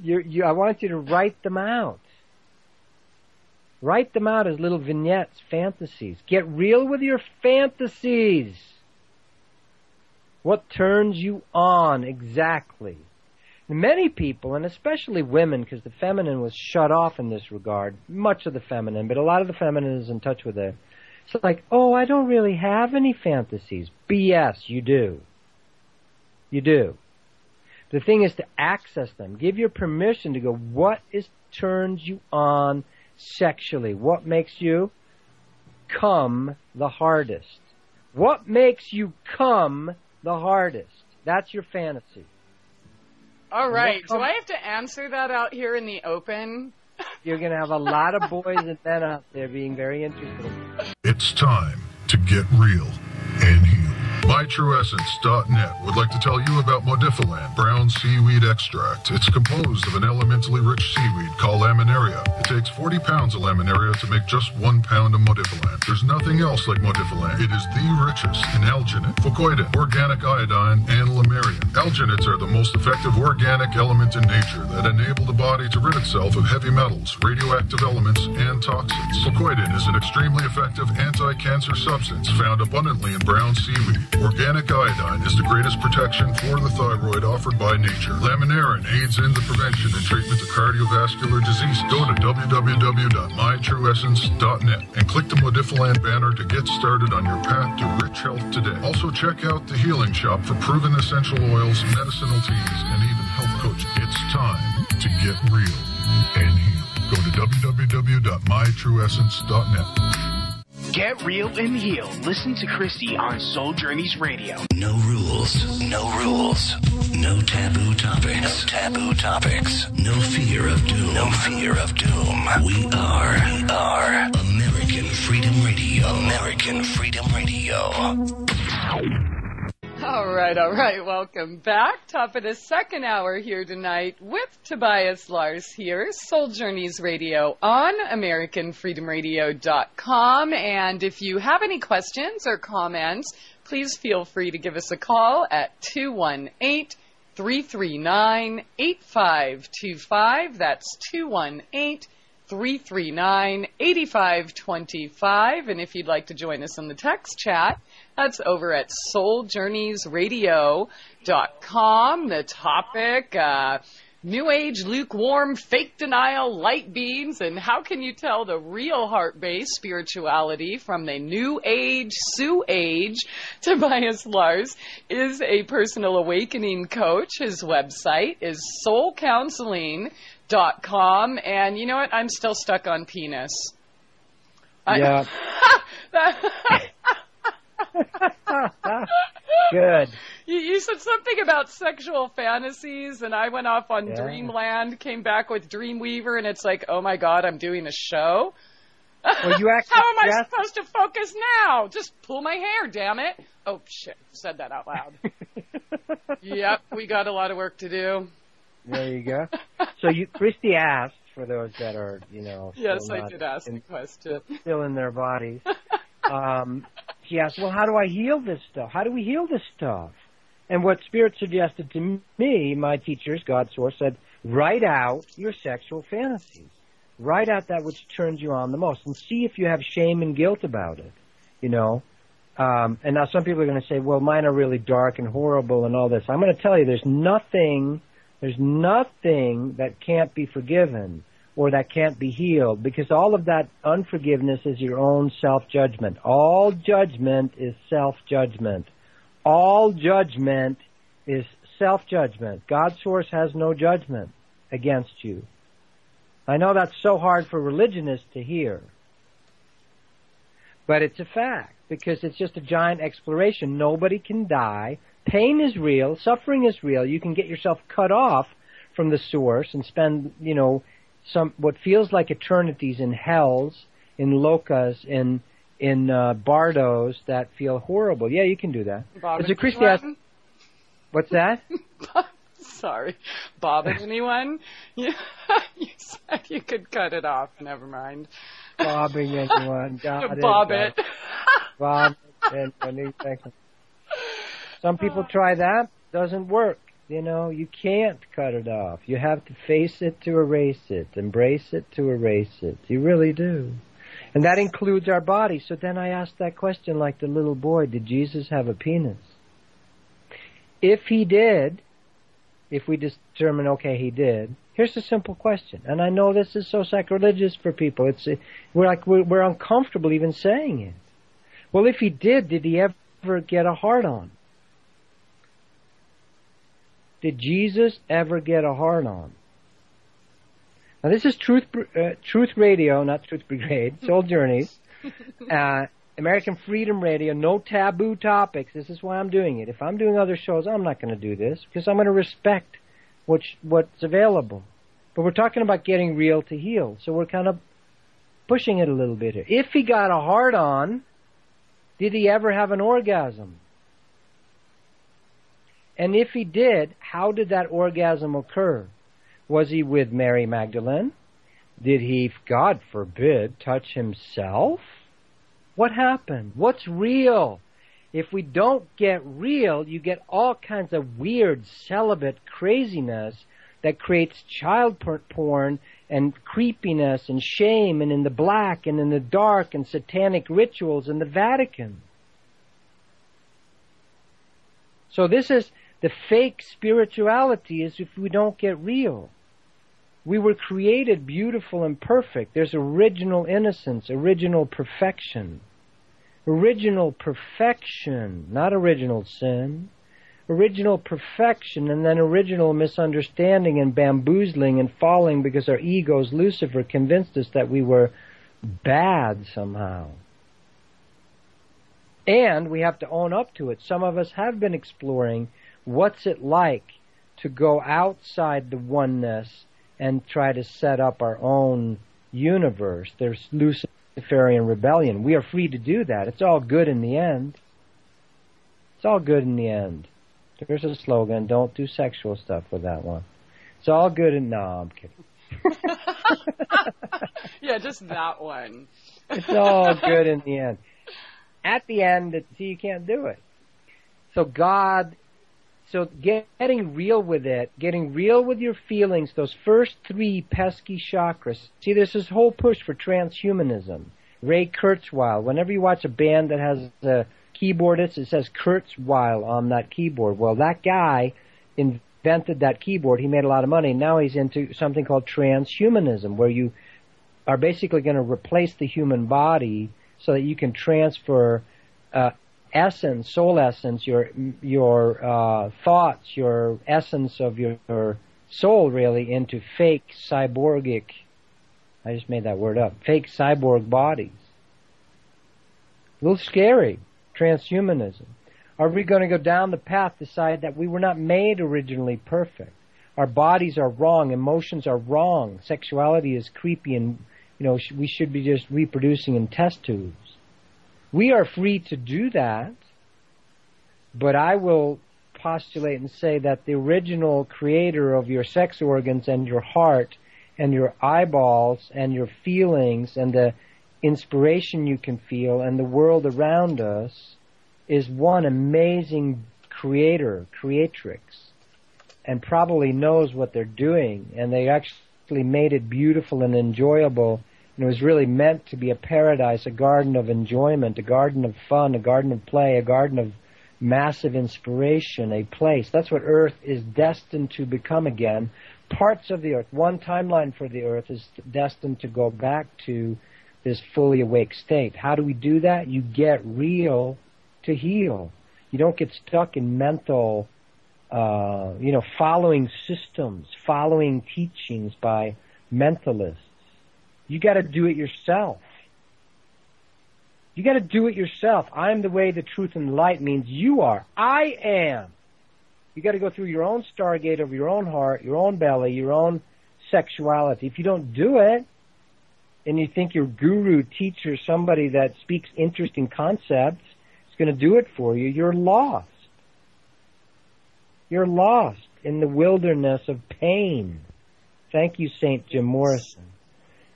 I want you to write them out. Write them out as little vignettes, fantasies. Get real with your fantasies. What turns you on exactly? Many people, and especially women, because the feminine was shut off in this regard, much of the feminine, but a lot of the feminine is in touch with it. It's like, oh, I don't really have any fantasies. BS, you do. You do. The thing is to access them. Give your permission to go, what turns you on sexually? What makes you come the hardest? What makes you come the hardest? That's your fantasy. All right. Do I have to answer that out here in the open? You're going to have a lot of boys and men out there being very interested. It's time to get real and heal. MyTrueEssence.net would like to tell you about Modifiland brown seaweed extract. It's composed of an elementally rich seaweed called laminaria. It takes 40 pounds of laminaria to make just 1 pound of Modifiland. There's nothing else like Modifiland. It is the richest in alginate, fucoidin, organic iodine, and lamarian. Alginates are the most effective organic element in nature that enable the body to rid itself of heavy metals, radioactive elements, and toxins. Fucoidin is an extremely effective anti-cancer substance found abundantly in brown seaweed. Organic iodine is the greatest protection for the thyroid offered by nature. Laminarin aids in the prevention and treatment of cardiovascular disease. Go to www.mytrueessence.net and click the Modifiland banner to get started on your path to rich health today. Also check out the Healing Shop for proven essential oils, medicinal teas, and even health coaching. It's time to get real and heal. Go to www.mytrueessence.net. Get real and heal. Listen to Christie on Soul Journeys Radio. No rules, no rules. No taboo topics, no taboo topics. No fear of doom, no fear of doom. We are American Freedom Radio. American Freedom Radio. All right. Welcome back. Top of the second hour here tonight with Tobias Lars here, Soul Journeys Radio on AmericanFreedomRadio.com. And if you have any questions or comments, please feel free to give us a call at 218-339-8525. That's 218-339-8525. And if you'd like to join us on the text chat, that's over at souljourneysradio.com. The topic, New Age, lukewarm, fake denial, light beams, and how can you tell the real heart-based spirituality from the New Age SewAge? Tobias Lars is a personal awakening coach. His website is soulcounseling.com. And you know what? I'm still stuck on penis. Yeah. Good. You said something about sexual fantasies, and I went off on Dreamland, came back with Dreamweaver, and it's like, oh my God, I'm doing a show? Well, you actually How am I supposed to focus now? Just pull my hair, damn it. Oh, shit, said that out loud. Yep, we got a lot of work to do. There you go. So Christie asked, for those that are, yes, I did ask the question. Still in their bodies. She asked, well, how do I heal this stuff? How do we heal this stuff? And what Spirit suggested to me, my teachers, God Source, said, write out your sexual fantasies. Write out that which turns you on the most and see if you have shame and guilt about it, And now some people are going to say, well, mine are really dark and horrible and all this. I'm going to tell you there's nothing that can't be forgiven or that can't be healed, because all of that unforgiveness is your own self-judgment. All judgment is self-judgment. All judgment is self-judgment. God's source has no judgment against you. I know that's so hard for religionists to hear, but it's a fact, because it's just a giant exploration. Nobody can die. Pain is real. Suffering is real. You can get yourself cut off from the source and spend, what feels like eternities in hells, in locas, in bardos that feel horrible. Yeah, you can do that. Is it Christie? What's that? Sorry. Bobbing anyone? You said you could cut it off. Never mind. Bobbing anyone. Bob it. Bob it. Some people try that. Doesn't work. You can't cut it off. You have to face it to erase it, embrace it to erase it. You really do. And that includes our body. So then I asked that question like the little boy, did Jesus have a penis? If he did, if we determine, okay, he did, here's a simple question. And I know this is so sacrilegious for people. We're uncomfortable even saying it. Well, if he did he ever get a hard-on? Did Jesus ever get a hard-on? Now, this is Truth Radio, not Truth Brigade, Soul Journeys. American Freedom Radio, no taboo topics. This is why I'm doing it. If I'm doing other shows, I'm not going to do this because I'm going to respect what's available. But we're talking about getting real to heal, so we're kind of pushing it a little bit here. If he got a hard-on, did he ever have an orgasm? And if he did, how did that orgasm occur? Was he with Mary Magdalene? Did he, God forbid, touch himself? What happened? What's real? If we don't get real, you get all kinds of weird celibate craziness that creates child porn and creepiness and shame and in the black and in the dark and satanic rituals in the Vatican. So this is the fake spirituality is if we don't get real. We were created beautiful and perfect. There's original innocence, original perfection. Original perfection, not original sin. Original perfection and then original misunderstanding and bamboozling and falling because our egos, Lucifer, convinced us that we were bad somehow. And we have to own up to it. Some of us have been exploring what's it like to go outside the oneness and try to set up our own universe. There's Luciferian rebellion. We are free to do that. It's all good in the end. It's all good in the end. There's a slogan, don't do sexual stuff with that one. It's all good in... No, I'm kidding. Yeah, just that one. It's all good in the end. At the end, see, you can't do it. So getting real with it, getting real with your feelings, those first three pesky chakras. See, there's this whole push for transhumanism. Ray Kurzweil, whenever you watch a band that has a keyboardist, it says Kurzweil on that keyboard. Well, that guy invented that keyboard. He made a lot of money. Now he's into something called transhumanism, where you are basically going to replace the human body so that you can transfer essence, soul essence, your thoughts, your essence of your soul, really, into fake cyborgic, I just made that word up, fake cyborg bodies. A little scary, transhumanism. Are we going to go down the path, decide that we were not made originally perfect? Our bodies are wrong, emotions are wrong, sexuality is creepy, and we should be just reproducing in test tubes. We are free to do that, but I will postulate and say that the original creator of your sex organs and your heart and your eyeballs and your feelings and the inspiration you can feel and the world around us is one amazing creatrix, and probably knows what they're doing, and they actually made it beautiful and enjoyable. And it was really meant to be a paradise, a garden of enjoyment, a garden of fun, a garden of play, a garden of massive inspiration, a place. That's what Earth is destined to become again. Parts of the Earth, one timeline for the Earth is destined to go back to this fully awake state. How do we do that? You get real to heal. You don't get stuck in mental, following systems, following teachings by mentalists. You got to do it yourself. You got to do it yourself. I am the way, the truth, and the light means you are. I am. You got to go through your own stargate of your own heart, your own belly, your own sexuality. If you don't do it, and you think your guru, teacher, somebody that speaks interesting concepts is going to do it for you, you're lost. You're lost in the wilderness of pain. Thank you, St. Jim Morrison.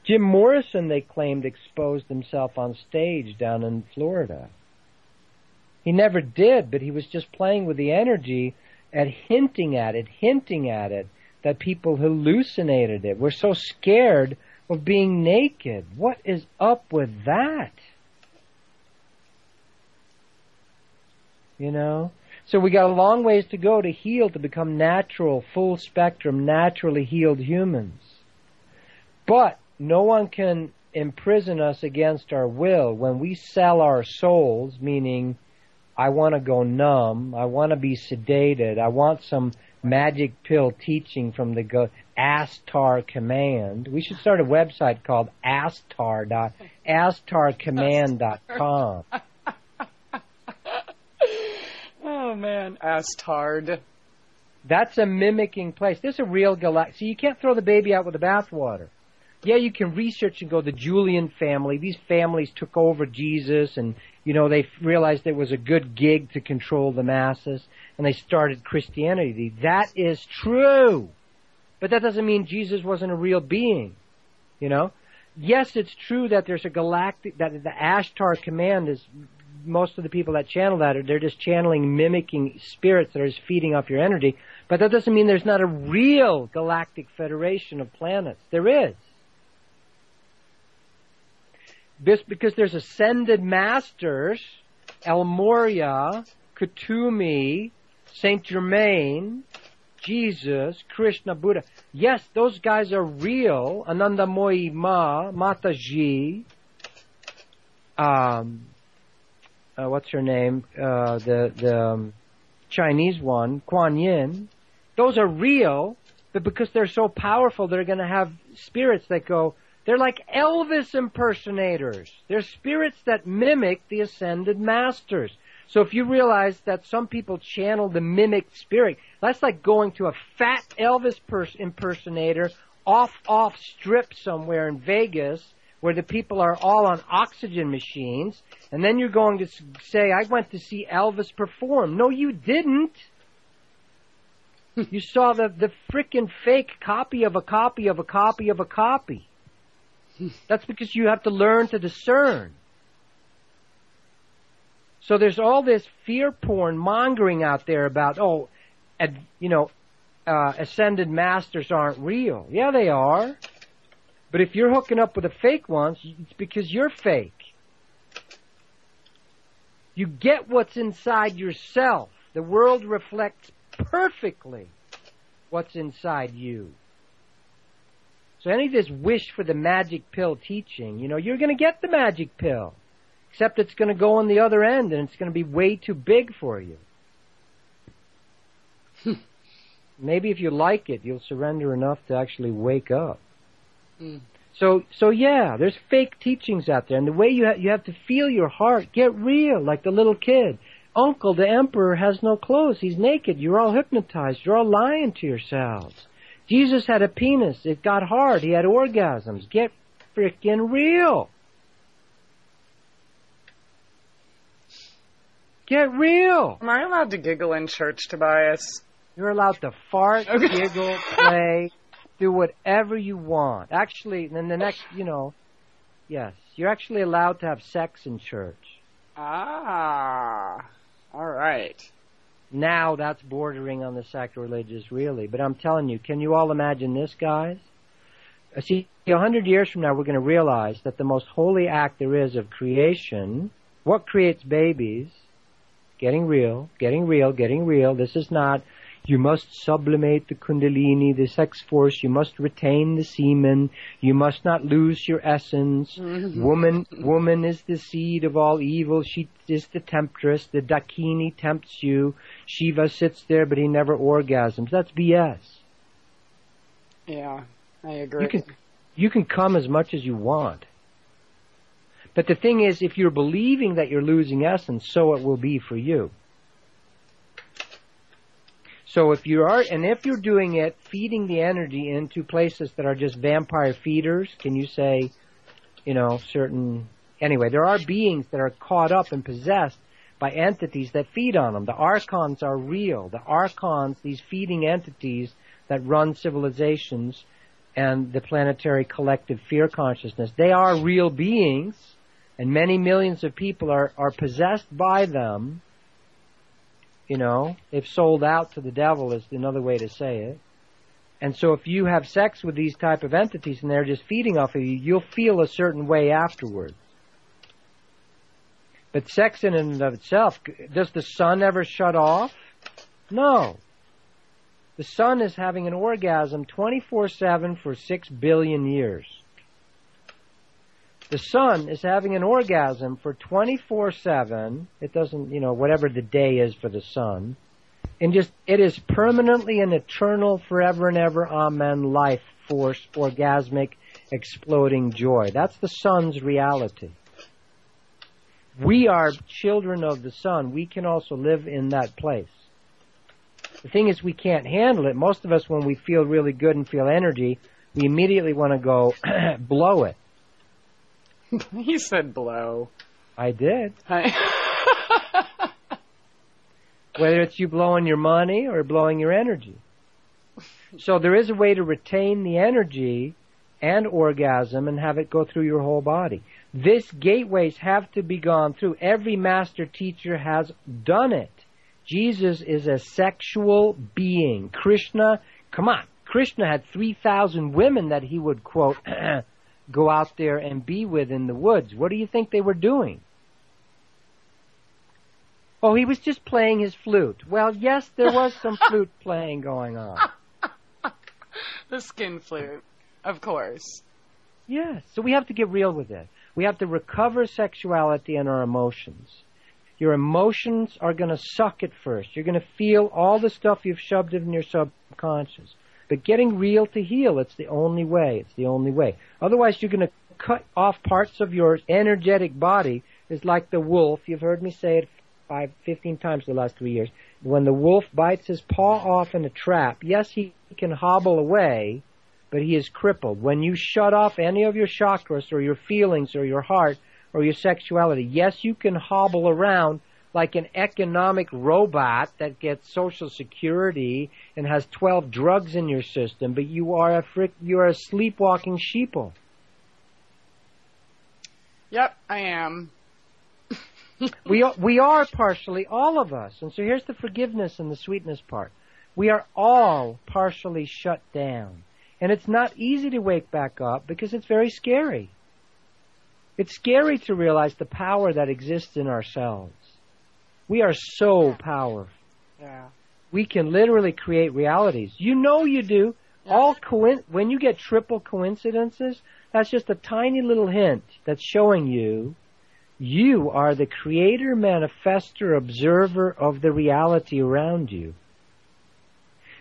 Jim Morrison, they claimed, exposed himself on stage down in Florida. He never did, but he was just playing with the energy and hinting at it, that people hallucinated it. We're so scared of being naked. What is up with that? So we got a long ways to go to heal, to become natural, full spectrum, naturally healed humans. But no one can imprison us against our will. When we sell our souls, meaning I want to go numb, I want to be sedated, I want some magic pill teaching from the Astar Command. We should start a website called astarcommand.com. Oh, man. Astard. That's a mimicking place. This is a real galactic. So you can't throw the baby out with the bathwater. Yeah, you can research and go, the Julian family, these families took over Jesus and, they realized it was a good gig to control the masses and they started Christianity. That is true. But that doesn't mean Jesus wasn't a real being, Yes, it's true that there's a galactic, that the Ashtar Command is, most of the people that channel that, they're just channeling, mimicking spirits that are just feeding off your energy. But that doesn't mean there's not a real galactic federation of planets. There is. This because there's ascended masters, El Morya, Kutumi, Saint Germain, Jesus, Krishna, Buddha. Yes, those guys are real. Anandamoyi Ma, Mataji, what's her name? The Chinese one, Kuan Yin. Those are real, but because they're so powerful, they're going to have spirits that go. They're like Elvis impersonators. They're spirits that mimic the ascended masters. So if you realize that some people channel the mimicked spirit, that's like going to a fat Elvis impersonator off strip somewhere in Vegas where the people are all on oxygen machines, and then you're going to say, I went to see Elvis perform. No, you didn't. You saw the frickin' fake copy of a copy of a copy of a copy. That's because you have to learn to discern. So there's all this fear porn mongering out there about, ascended masters aren't real. Yeah, they are. But if you're hooking up with a fake one, it's because you're fake. You get what's inside yourself. The world reflects perfectly what's inside you. So any of this wish for the magic pill teaching, you're going to get the magic pill. Except it's going to go on the other end and it's going to be way too big for you. Maybe if you like it, you'll surrender enough to actually wake up. So yeah, there's fake teachings out there. And the way you have to feel your heart, get real, like the little kid. Uncle, the emperor has no clothes. He's naked. You're all hypnotized. You're all lying to yourselves. Jesus had a penis. It got hard. He had orgasms. Get frickin' real. Get real. Am I allowed to giggle in church, Tobias? You're allowed to fart, giggle, play, do whatever you want. Actually, then the next, yes, you're actually allowed to have sex in church. Ah, all right. Now that's bordering on the sacrilegious, really. But I'm telling you, can you all imagine this, guys? See, 100 years from now, we're going to realize that the most holy act there is of creation, what creates babies? Getting real, getting real, getting real. This is not, you must sublimate the kundalini, the sex force. You must retain the semen. You must not lose your essence. Woman is the seed of all evil. She is the temptress. The Dakini tempts you. Shiva sits there, but he never orgasms. That's BS. Yeah, I agree. You can come as much as you want. But the thing is, if you're believing that you're losing essence, so it will be for you. So if you're doing it, feeding the energy into places that are just vampire feeders, can you say, anyway, there are beings that are caught up and possessed by entities that feed on them. The archons are real. The archons, these feeding entities that run civilizations and the planetary collective fear consciousness, they are real beings. And many millions of people are possessed by them. They've sold out to the devil is another way to say it. And so if you have sex with these type of entities and they're just feeding off of you, you'll feel a certain way afterwards. But sex in and of itself, does the sun ever shut off? No. The sun is having an orgasm 24/7 for 6 billion years. The sun is having an orgasm for 24/7. It doesn't, whatever the day is for the sun. And it is permanently and eternal, forever and ever, amen, life force, orgasmic, exploding joy. That's the sun's reality. We are children of the sun. We can also live in that place. The thing is, we can't handle it. Most of us, when we feel really good and feel energy, we immediately want to go blow it. He said blow. I did. Whether it's you blowing your money or blowing your energy. So there is a way to retain the energy and orgasm and have it go through your whole body. These gateways have to be gone through. Every master teacher has done it. Jesus is a sexual being. Krishna, come on. Krishna had 3,000 women that he would, quote, go out there and be with in the woods. What do you think they were doing? Oh, he was just playing his flute. Well, yes, there was some flute playing going on. The skin flute, of course. Yes, so we have to get real with it. We have to recover sexuality and our emotions. Your emotions are going to suck at first. You're going to feel all the stuff you've shoved in your subconscious. But getting real to heal, it's the only way. It's the only way. Otherwise, you're going to cut off parts of your energetic body. It's like the wolf. You've heard me say it 15 times the last 3 years. When the wolf bites his paw off in a trap, yes, he can hobble away, but he is crippled. When you shut off any of your chakras or your feelings or your heart or your sexuality, yes, you can hobble around like an economic robot that gets Social Security and has 12 drugs in your system, but you are a sleepwalking sheeple. Yep, I am. We are partially, all of us. And so here's the forgiveness and the sweetness part. We are all partially shut down. And it's not easy to wake back up because it's very scary. It's scary to realize the power that exists in ourselves. We are so powerful. Yeah. We can literally create realities. You know you do. Yeah. When you get triple coincidences, that's just a tiny little hint that's showing you are the creator, manifester, observer of the reality around you.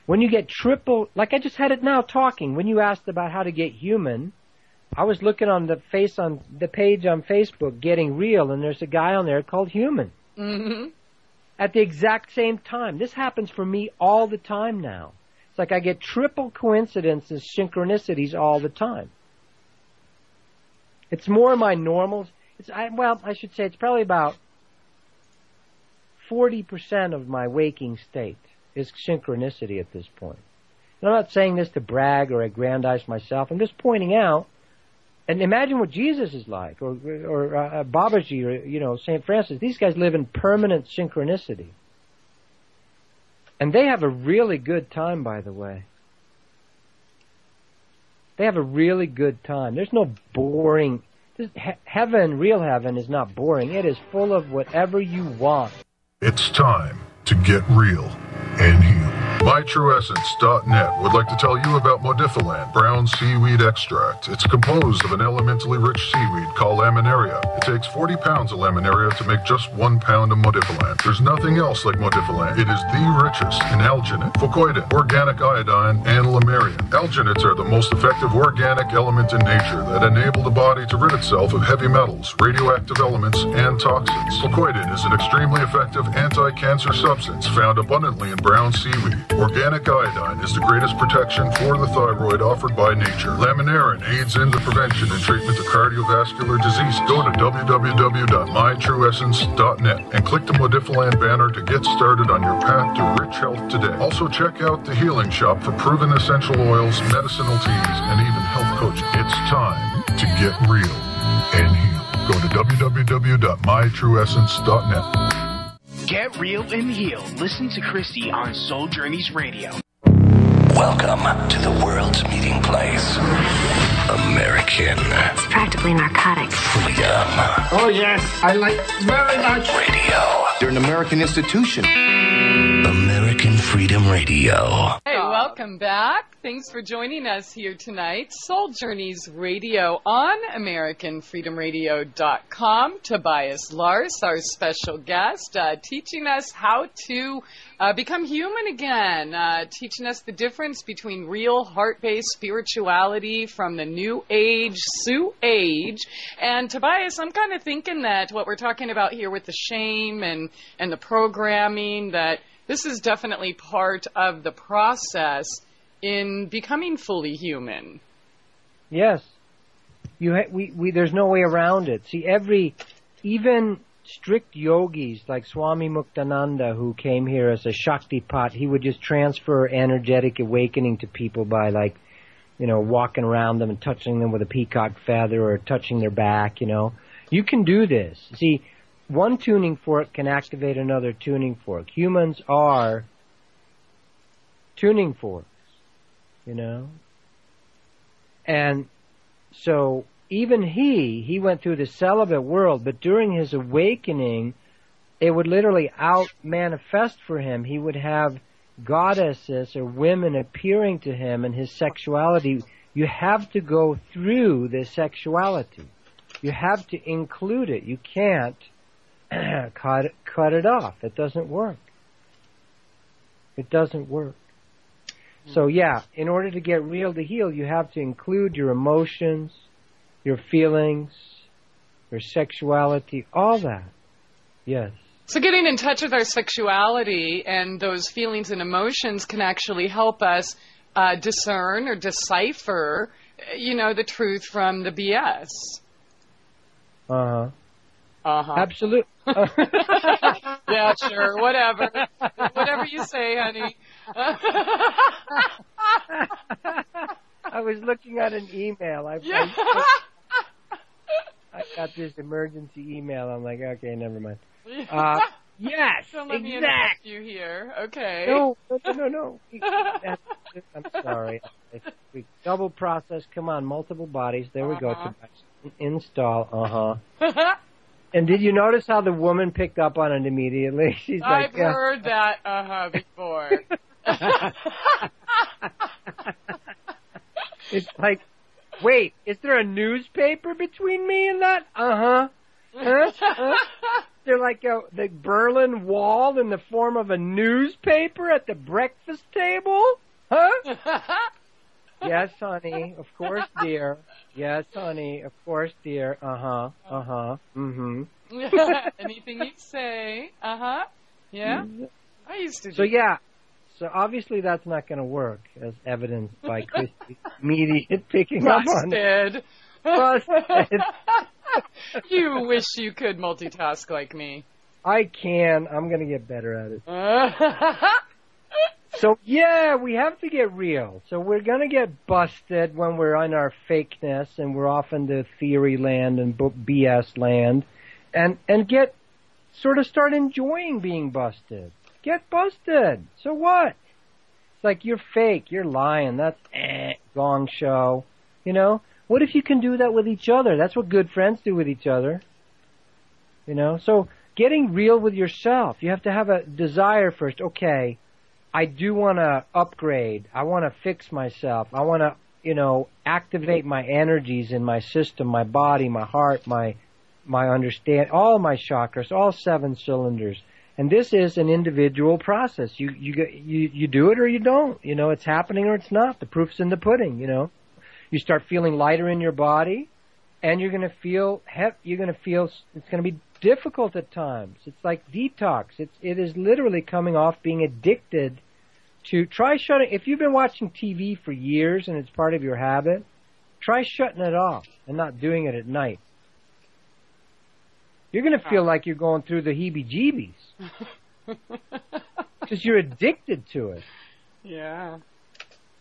When you get triple, like I just had it now talking, when you asked about how to get human, I was looking on the page on Facebook, Getting Real, and there's a guy on there called Human. Mm-hmm. At the exact same time. This happens for me all the time now. It's like I get triple coincidences, synchronicities all the time. It's more my normal. I should say it's probably about 40% of my waking state is synchronicity at this point. And I'm not saying this to brag or aggrandize myself. I'm just pointing out, and imagine what Jesus is like, or Babaji, or St. Francis. These guys live in permanent synchronicity, and they have a really good time. By the way, they have a really good time. There's no boring. Heaven, real heaven, is not boring. It is full of whatever you want. It's time to get real and heal. MyTrueEssence.net would like to tell you about Modifilan brown seaweed extract. It's composed of an elementally rich seaweed called laminaria. It takes 40 pounds of laminaria to make just 1 pound of Modifilan. There's nothing else like Modifilan. It is the richest in alginate, fucoidin, organic iodine, and lamarian. Alginates are the most effective organic element in nature that enable the body to rid itself of heavy metals, radioactive elements, and toxins. Fucoidin is an extremely effective anti-cancer substance found abundantly in brown seaweed. Organic iodine is the greatest protection for the thyroid offered by nature. Laminarin aids in the prevention and treatment of cardiovascular disease. Go to www.mytrueessence.net and click the Modifilan banner to get started on your path to rich health today. Also check out the Healing Shop for proven essential oils, medicinal teas, and even health coaching. It's time to get real and heal. Go to www.mytrueessence.net. Get real and heal. Listen to Christie on Soul Journeys Radio. Welcome to the world's meeting place. American. It's practically narcotic. Freedom. Oh, yes. I like very much. Radio. They're an American institution. American Freedom Radio. Hey, welcome Welcome back. Thanks for joining us here tonight. Soul Journeys Radio on AmericanFreedomRadio.com. Tobias Lars, our special guest, teaching us how to become human again, teaching us the difference between real heart-based spirituality from the New Age SewAge. And Tobias, I'm kind of thinking that what we're talking about here with the shame and the programming, that this is definitely part of the process in becoming fully human. Yes. There's no way around it. See, even strict yogis like Swami Muktananda, who came here as a Shaktipat, he would just transfer energetic awakening to people by, like, walking around them and touching them with a peacock feather or touching their back, You can do this. See, one tuning fork can activate another tuning fork. Humans are tuning forks, And so even he went through the celibate world, but during his awakening, it would literally out-manifest for him. He would have goddesses or women appearing to him in his sexuality. You have to go through this sexuality. You have to include it. You can't cut it off. It doesn't work. It doesn't work. So yeah, in order to get real to heal, you have to include your emotions, your feelings, your sexuality, all that. Yes. So getting in touch with our sexuality and those feelings and emotions can actually help us discern or decipher, the truth from the BS. Uh-huh. Uh-huh. Absolutely. Yeah, sure, whatever. Whatever you say, honey. I was looking at an email. I got this emergency email. I'm like, okay, never mind. Yes, Don't let me exact. interrupt you here. Okay. No. I'm sorry. We double process. Come on, multiple bodies. There we go. Install. And did you notice how the woman picked up on it immediately? She's like, I've heard that before. It's like, wait, is there a newspaper between me and that? Huh? They're like the Berlin Wall in the form of a newspaper at the breakfast table? Huh? Yes, honey. Of course, dear. Yes, honey. Of course, dear. Mm-hmm. Anything you say. Yeah? I used to do. So, yeah. So, obviously, that's not going to work, as evidenced by Christie's immediate picking up on it. Busted. You wish you could multitask like me. I can. I'm going to get better at it. So, yeah, we have to get real. So we're going to get busted when we're on our fakeness and we're off into theory land and BS land and start enjoying being busted. Get busted. So what? It's like, you're fake. You're lying. That's gong show. What if you can do that with each other? That's what good friends do with each other. So getting real with yourself. You have to have a desire first. Okay, I do want to upgrade. I want to fix myself. I want to, activate my energies in my system, my body, my heart, my understand, all my chakras, all 7 cylinders. And this is an individual process. You do it or you don't. It's happening or it's not. The proof's in the pudding. You start feeling lighter in your body, and you're going to feel it's going to be difficult at times. It's like detox. It is literally coming off being addicted to. Try shutting. If you've been watching TV for years and it's part of your habit, try shutting it off and not doing it at night. You're going to feel like you're going through the heebie-jeebies because you're addicted to it. Yeah.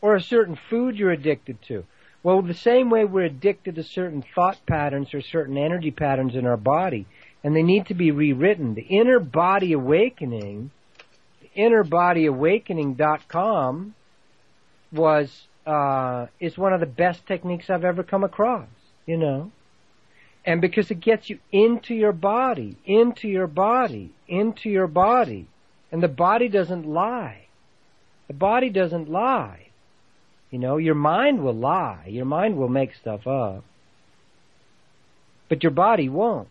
Or a certain food you're addicted to. Well, the same way we're addicted to certain thought patterns or certain energy patterns in our body, and they need to be rewritten. The Inner Body Awakening, innerbodyawakening.com is one of the best techniques I've ever come across, And because it gets you into your body, and the body doesn't lie. The body doesn't lie. You know, your mind will lie. Your mind will make stuff up. But your body won't.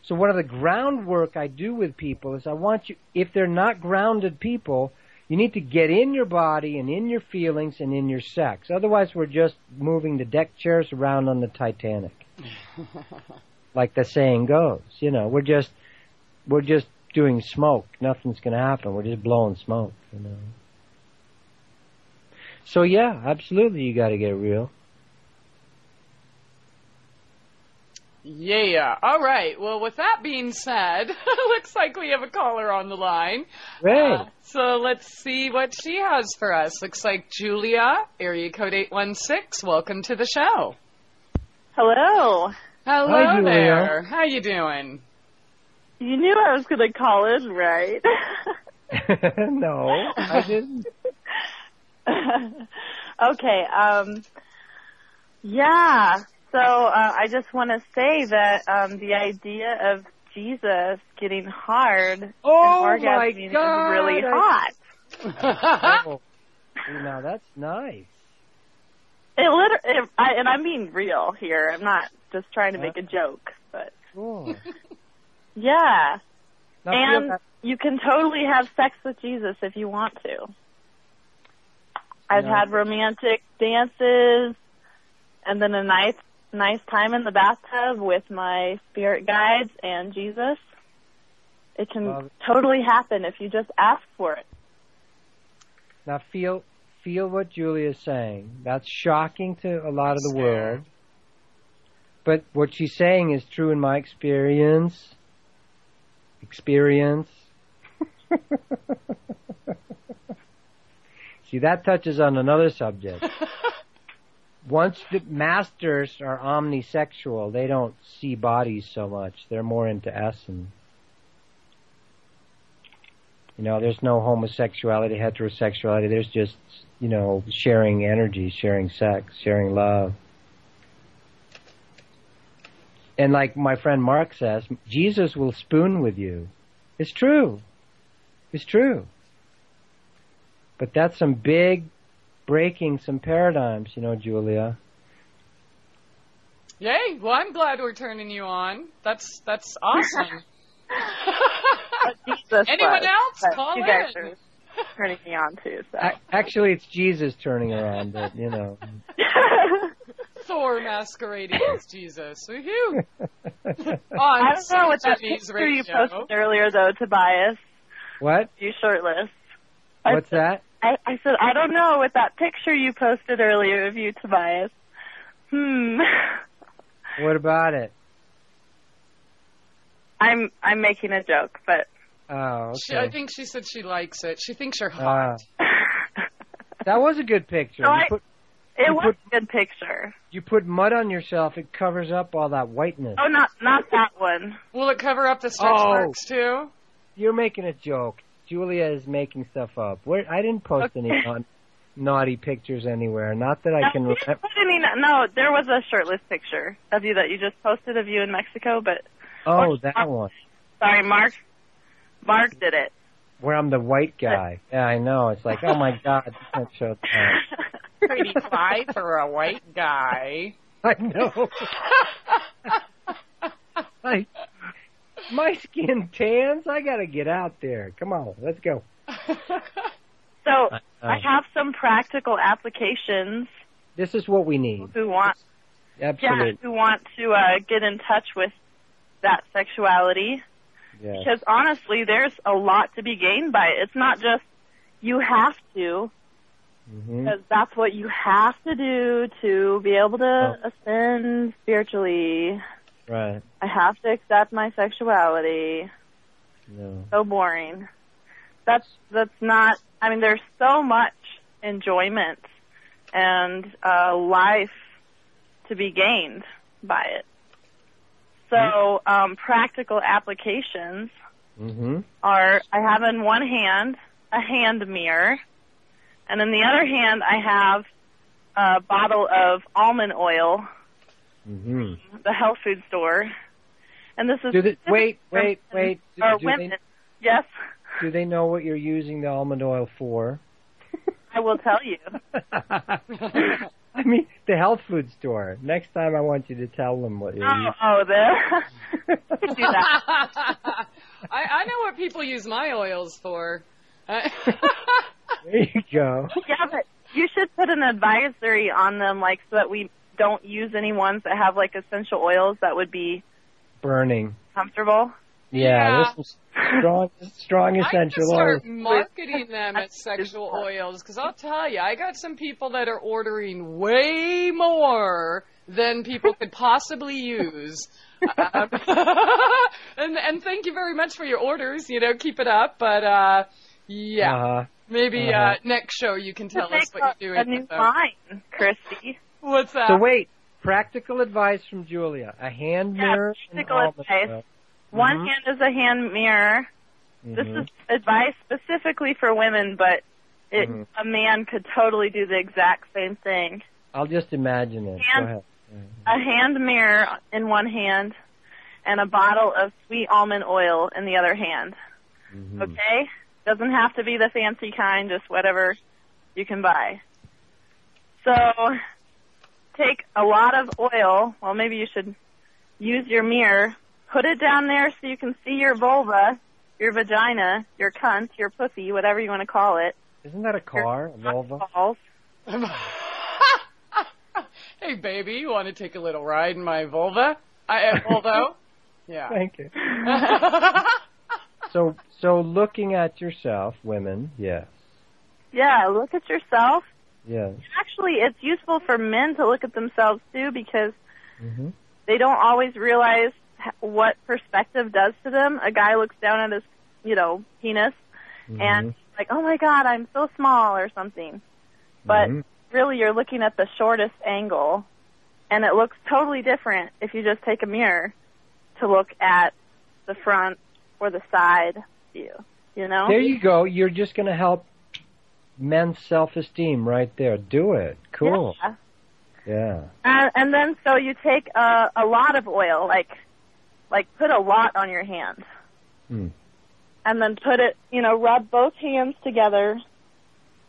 So one of the groundwork I do with people is I want you, if they're not grounded people, you need to get in your body and in your feelings and in your sex. Otherwise, we're just moving the deck chairs around on the Titanic. Like the saying goes. You know, we're just doing smoke. Nothing's going to happen. We're just blowing smoke, you know. So, yeah, absolutely, you got to get real. Yeah. All right. Well, with that being said, looks like we have a caller on the line. Great. So let's see what she has for us. Looks like Julia, area code 816. Welcome to the show. Hello. Hello Hi, Julia. there. How you doing? You knew I was going to call in, right? No, I didn't. Okay. Yeah. So I just want to say that the idea of Jesus getting hard and orgasming is really hot. Oh, now that's nice. And I'm being real here. I'm not just trying to make a joke, but Cool. yeah. Now, And you can totally have sex with Jesus if you want to. I've had romantic dances and then a nice time in the bathtub with my spirit guides and Jesus. It can totally happen if you just ask for it. Now feel what Julia's saying. That's shocking to a lot of the world. But what she's saying is true in my experience. See, that touches on another subject. Once the masters are omnisexual, they don't see bodies so much. They're more into essence. You know, there's no homosexuality, heterosexuality. There's just, you know, sharing energy, sharing sex, sharing love. And like my friend Mark says, Jesus will spoon with you. It's true. It's true. But that's some big breaking some paradigms, you know, Julia. Yay! Well, I'm glad we're turning you on. That's awesome. Anyone else? Call you in. guys are turning me on too. So. Actually, it's Jesus turning around, but you know. Thor masquerading as Jesus. Woohoo! I don't know what that picture you posted earlier, though, Tobias. What? You shirtless. What's that? I said, I don't know what that picture you posted earlier of you, Tobias. What about it? I'm making a joke, but... Oh, okay. I think she said she likes it. She thinks you're hot. That was a good picture. It was a good picture. You put mud on yourself, it covers up all that whiteness. Oh, not that one. Will it cover up the stretch marks, too? You're making a joke. Julia is making stuff up. I didn't post any naughty pictures anywhere. Not that I can remember. No, there was a shirtless picture of you that you just posted of you in Mexico, but... Oh, that one. Sorry, Mark did it. Where I'm the white guy. Yeah, I know. It's like, oh my God, you can't show that. Pretty fly for a white guy. I know. My skin tans. I gotta get out there. Come on, let's go. So I have some practical applications. This is what we need. Who want to get in touch with that sexuality? Yes. Because honestly, there's a lot to be gained by it. It's not just you have to, because that's what you have to do to be able to ascend spiritually. Right. I have to accept my sexuality. No. So boring. That's not, I mean, there's so much enjoyment and life to be gained by it. So practical applications are, I have in one hand a hand mirror, and in the other hand I have a bottle of almond oil, the health food store. And this is... Wait. Women. Yes? Do they know what you're using the almond oil for? I will tell you. I mean, the health food store. Next time I want you to tell them what you use. There. Do that. I know what people use my oils for. There you go. Yeah, but you should put an advisory on them, like, so that we don't use any ones that have, like, essential oils that would be burning. Comfortable. Yeah, there's some strong essential oils. I can start marketing them as sexual oils, because I'll tell you, I got some people that are ordering way more than people could possibly use. And thank you very much for your orders. You know, keep it up. But maybe next show you can tell us what you're doing. A new line, Christie. What's that? So wait, practical advice from Julia: a hand mirror. Practical advice. One hand is a hand mirror. This is advice specifically for women, but a man could totally do the exact same thing. I'll just imagine it. Go ahead. A hand mirror in one hand and a bottle of sweet almond oil in the other hand. Okay? Doesn't have to be the fancy kind, just whatever you can buy. So take a lot of oil. Well, maybe you should use your mirror. Put it down there so you can see your vulva, your vagina, your cunt, your pussy, whatever you want to call it. Isn't that a car, a vulva? Balls. Hey, baby, you want to take a little ride in my vulva? Vulvo? Yeah. Thank you. So looking at yourself, women, yes. Yeah, look at yourself. Yes. Actually, it's useful for men to look at themselves, too, because they don't always realize what perspective does to them. A guy looks down at his, penis, and like, oh my God, I'm so small or something. But really, you're looking at the shortest angle, and it looks totally different if you just take a mirror to look at the front or the side view, There you go. You're just going to help men's self-esteem right there. Do it. Cool. Yeah. And then, so you take a lot of oil, like put a lot on your hand. And then put it, rub both hands together.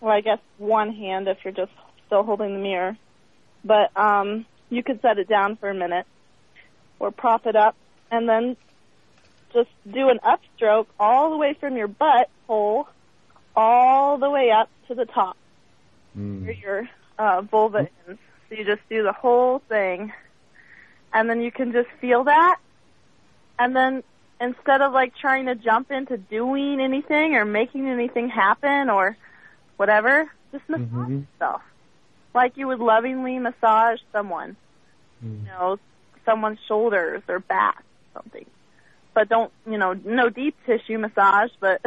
Well, I guess one hand if you're just still holding the mirror. But you could set it down for a minute or prop it up and then just do an upstroke all the way from your butt hole all the way up to the top where your vulva ends. So you just do the whole thing. And then you can just feel that. And then instead of trying to jump into doing anything or making anything happen or whatever, just massage yourself. Like you would lovingly massage someone. Someone's shoulders or back, something. But don't, no deep tissue massage, but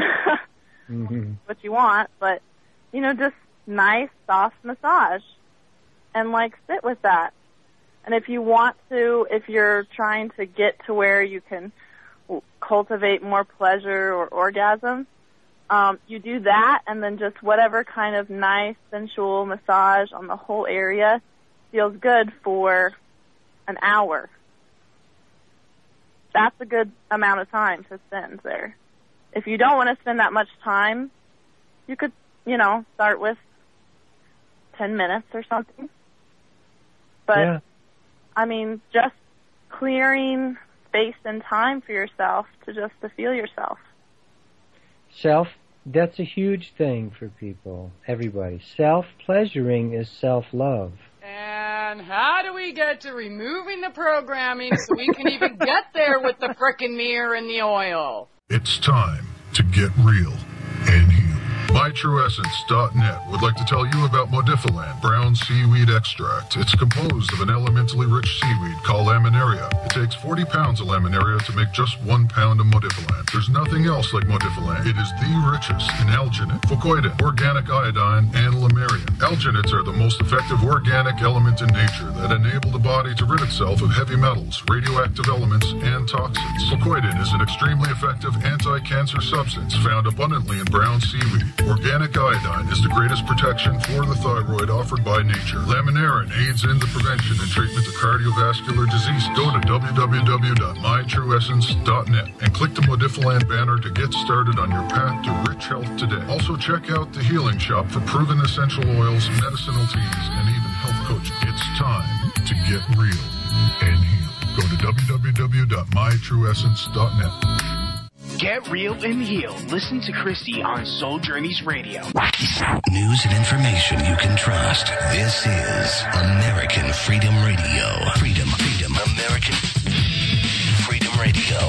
what you want. But, just nice, soft massage. And, sit with that. And if you want to, if you're trying to get to where you can cultivate more pleasure or orgasm, you do that, and then just whatever kind of nice, sensual massage on the whole area feels good for an hour. That's a good amount of time to spend there. If you don't want to spend that much time, you could, start with 10 minutes or something. But, just clearing space and time for yourself to feel yourself. That's a huge thing for people, everybody. Self-pleasuring is self-love. And how do we get to removing the programming so we can even get there with the frickin' mirror and the oil? It's time to get real and heal. MyTrueEssence.net would like to tell you about Modifiland brown seaweed extract. It's composed of an elementally rich seaweed called laminaria. It takes 40 pounds of laminaria to make just 1 pound of Modifiland. There's nothing else like Modifiland. It is the richest in alginate, fucoidin, organic iodine, and lamarian. Alginates are the most effective organic element in nature that enable the body to rid itself of heavy metals, radioactive elements, and toxins. Fucoidin is an extremely effective anti-cancer substance found abundantly in brown seaweed. Organic iodine is the greatest protection for the thyroid offered by nature. Laminarin aids in the prevention and treatment of cardiovascular disease. Go to www.mytrueessence.net and click the Modifiland banner to get started on your path to rich health today. Also check out the Healing Shop for proven essential oils, medicinal teas, and even health coaching. It's time to get real and heal. Go to www.mytrueessence.net. Get real and heal. Listen to Christie on Soul Journeys Radio. News and information you can trust. This is American Freedom Radio. Freedom, American Freedom Radio.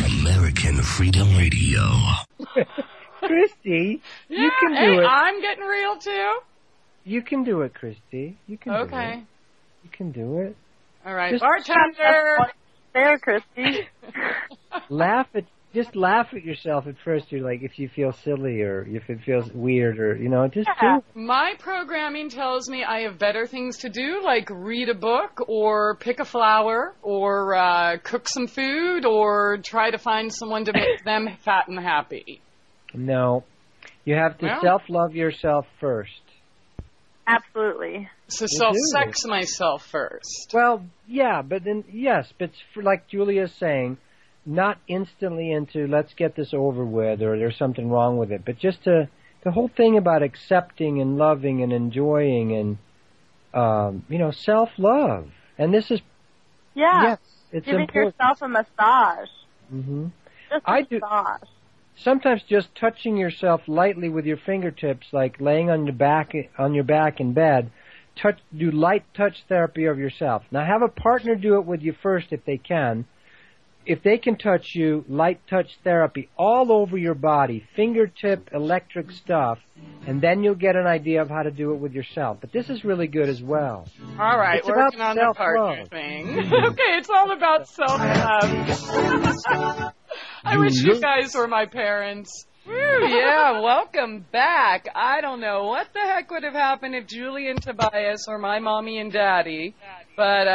American Freedom Radio. Christie, Yeah, you can do it. I'm getting real too. You can do it, Christie. You can do it. Okay. You can do it. All right, Just bartender. There, Christy. Just laugh at yourself at first. You're like, if you feel silly or if it feels weird or, just do it. My programming tells me I have better things to do, like read a book or pick a flower or cook some food or try to find someone to make them fat and happy. No. You have to Well. self-love yourself first. Absolutely. So self-sex myself first. Well, yeah, but then, yes, but like Julia's saying, not instantly into let's get this over with or there's something wrong with it, but just the whole thing about accepting and loving and enjoying and, self-love. And this is, yes, it's giving important. yourself a massage. Mm-hmm. Just a massage. Sometimes just touching yourself lightly with your fingertips, like laying on your back in bed, do light touch therapy of yourself. Now have a partner do it with you first if they can. If they can touch you, light touch therapy all over your body, fingertip electric stuff, and then you'll get an idea of how to do it with yourself. But this is really good as well. All right, It's working about on the partner self-love. thing. Okay, it's all about self-love. I wish you guys were my parents. Woo, yeah, welcome back. I don't know what the heck would have happened if Julie and Tobias were my mommy and daddy, but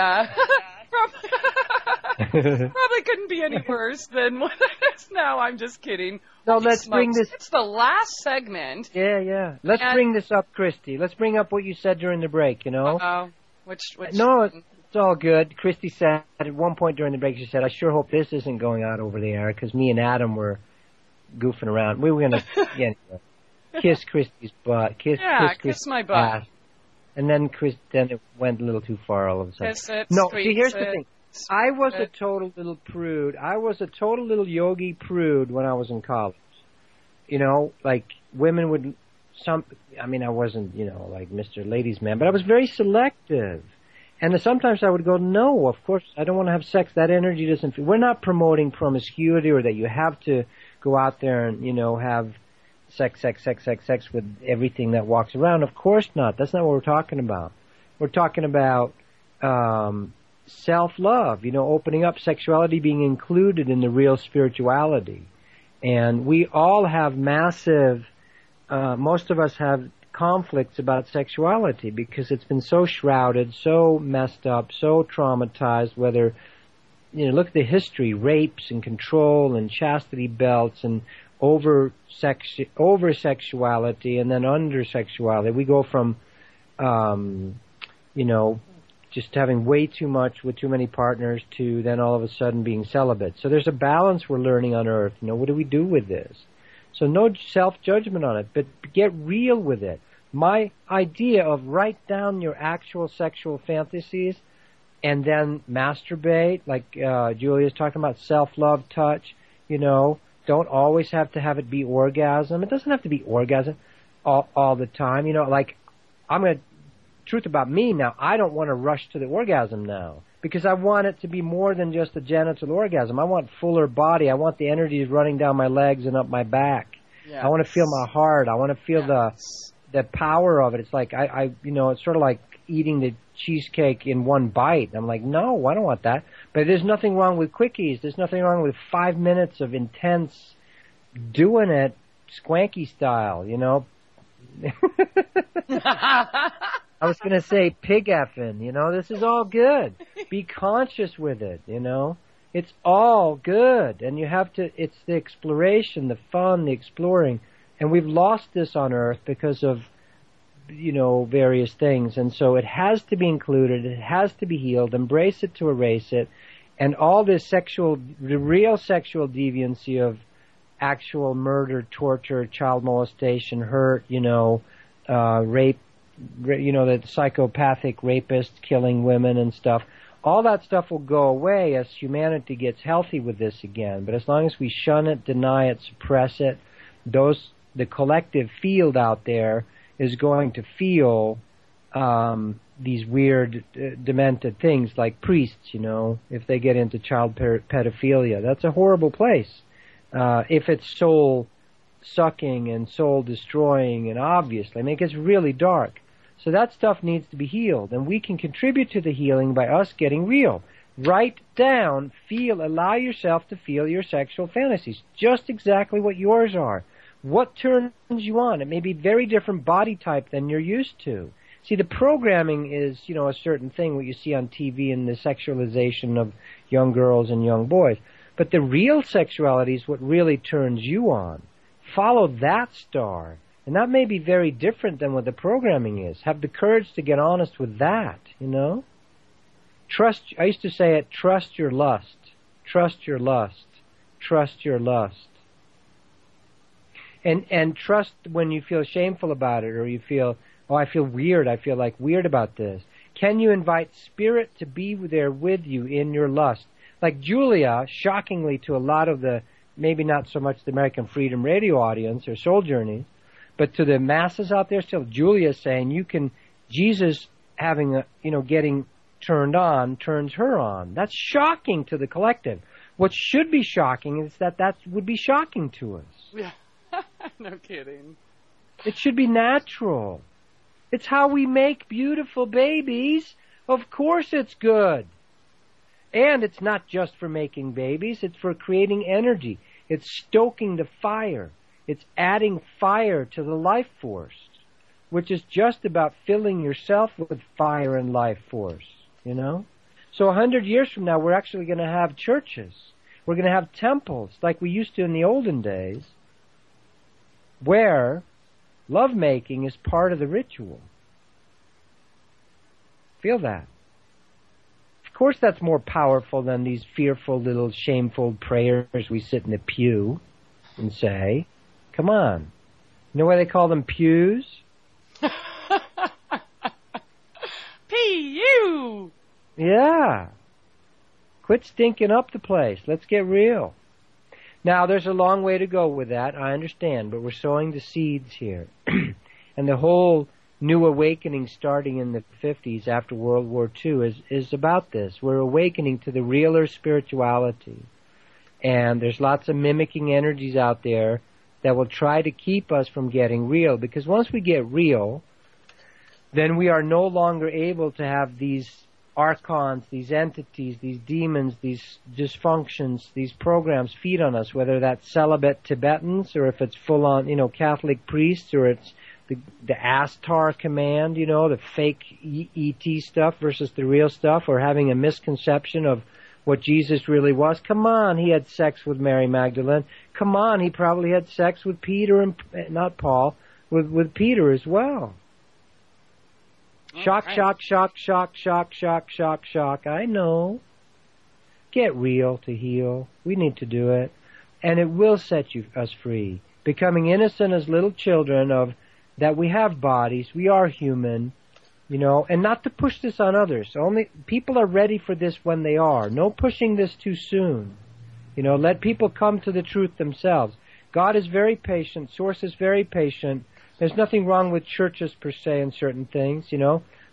probably couldn't be any worse than what it is now. I'm just kidding. No, let's bring this. It's the last segment. Yeah. Let's bring this up, Christy. Let's bring up what you said during the break, Which No, it's all good. Christy said at one point during the break, she said, I sure hope this isn't going out over the air because me and Adam were goofing around. We were going to kiss Christy's butt. Kiss my butt. ass. And then it went a little too far all of a sudden. Kiss it, No, squeeze see, here's it, the thing. I was a total little prude. I was a total little yogi prude when I was in college. Like women would I wasn't, like Mr. Ladies Man, but I was very selective. And sometimes I would go, no, of course, I don't want to have sex. That energy doesn't fit. We're not promoting promiscuity or that you have to go out there and, have sex with everything that walks around. Of course not. That's not what we're talking about. We're talking about self-love, opening up, sexuality being included in the real spirituality. And we all have massive, most of us have conflicts about sexuality because it's been so shrouded, so messed up, so traumatized, whether, look at the history, rapes and control and chastity belts and over sexuality and then under sexuality. We go from, just having way too much with too many partners to then all of a sudden being celibate. So there's a balance we're learning on Earth. What do we do with this? So no self-judgment on it, but get real with it. My idea of write down your actual sexual fantasies and then masturbate, like Julia's talking about self-love touch, don't always have to have it be orgasm. It doesn't have to be orgasm all the time. Truth about me now, I don't want to rush to the orgasm now because I want it to be more than just a genital orgasm. I want fuller body. I want the energies running down my legs and up my back. Yes. I want to feel my heart. I want to feel the power of it. It's like it's sort of like eating the cheesecake in one bite. I'm like, no, I don't want that. But there's nothing wrong with quickies. There's nothing wrong with 5 minutes of intense doing it squanky style, I was going to say pig effing, this is all good. Be conscious with it, It's all good, and you have to, it's the exploration, the fun, the exploring, and we've lost this on Earth because of, various things, and so it has to be included, it has to be healed, embrace it to erase it, and all this the real sexual deviancy of actual murder, torture, child molestation, hurt, rape, the psychopathic rapists killing women and stuff. All that stuff will go away as humanity gets healthy with this again. But as long as we shun it, deny it, suppress it, the collective field out there is going to feel these weird, demented things like priests, if they get into child pedophilia. That's a horrible place. If it's soul-sucking and soul-destroying and obviously, it gets really dark. So that stuff needs to be healed, and we can contribute to the healing by us getting real. Write down, allow yourself to feel your sexual fantasies, just exactly what yours are. What turns you on? It may be very different body type than you're used to. See, the programming is, a certain thing, what you see on TV and the sexualization of young girls and young boys. But the real sexuality is what really turns you on. Follow that star. And that may be very different than what the programming is. Have the courage to get honest with that, Trust, I used to say it, trust your lust. Trust your lust. Trust your lust. And trust when you feel shameful about it, or you feel, I feel weird, I feel weird about this. Can you invite spirit to be there with you in your lust? Like Julia, shockingly to a lot of the, maybe not so much the American Freedom Radio audience or Soul Journeys, but to the masses out there still, Julia's saying Jesus having getting turned on turns her on. That's shocking to the collective. What should be shocking is that would be shocking to us. Yeah. No kidding. It should be natural. It's how we make beautiful babies. Of course it's good. And it's not just for making babies, it's for creating energy. It's stoking the fire. It's adding fire to the life force, which is just about filling yourself with fire and life force, So 100 years from now, we're actually going to have churches. We're going to have temples like we used to in the olden days, where lovemaking is part of the ritual. Feel that. Of course that's more powerful than these fearful little shameful prayers we sit in the pew and say. Come on. You know why they call them pews? P-U! Yeah. Quit stinking up the place. Let's get real. Now, there's a long way to go with that, I understand, but we're sowing the seeds here. And the whole new awakening starting in the 50s after World War II is about this. We're awakening to the realer spirituality. And there's lots of mimicking energies out there that will try to keep us from getting real. Because once we get real, then we are no longer able to have these archons, these entities, these demons, these dysfunctions, these programs feed on us, whether that's celibate Tibetans or if it's full-on, Catholic priests, or it's the Astar command, the fake ET stuff versus the real stuff, or having a misconception of what Jesus really was. Come on, he had sex with Mary Magdalene. Come on, he probably had sex with Peter and, not Paul, with Peter as well. Shock, shock, shock, shock, shock, shock, shock, shock. I know. Get real to heal. We need to do it. And it will set us free. Becoming innocent as little children of that we have bodies, we are human, and not to push this on others. Only people are ready for this when they are. No pushing this too soon. Let people come to the truth themselves. God is very patient. Source is very patient. There's nothing wrong with churches per se in certain things,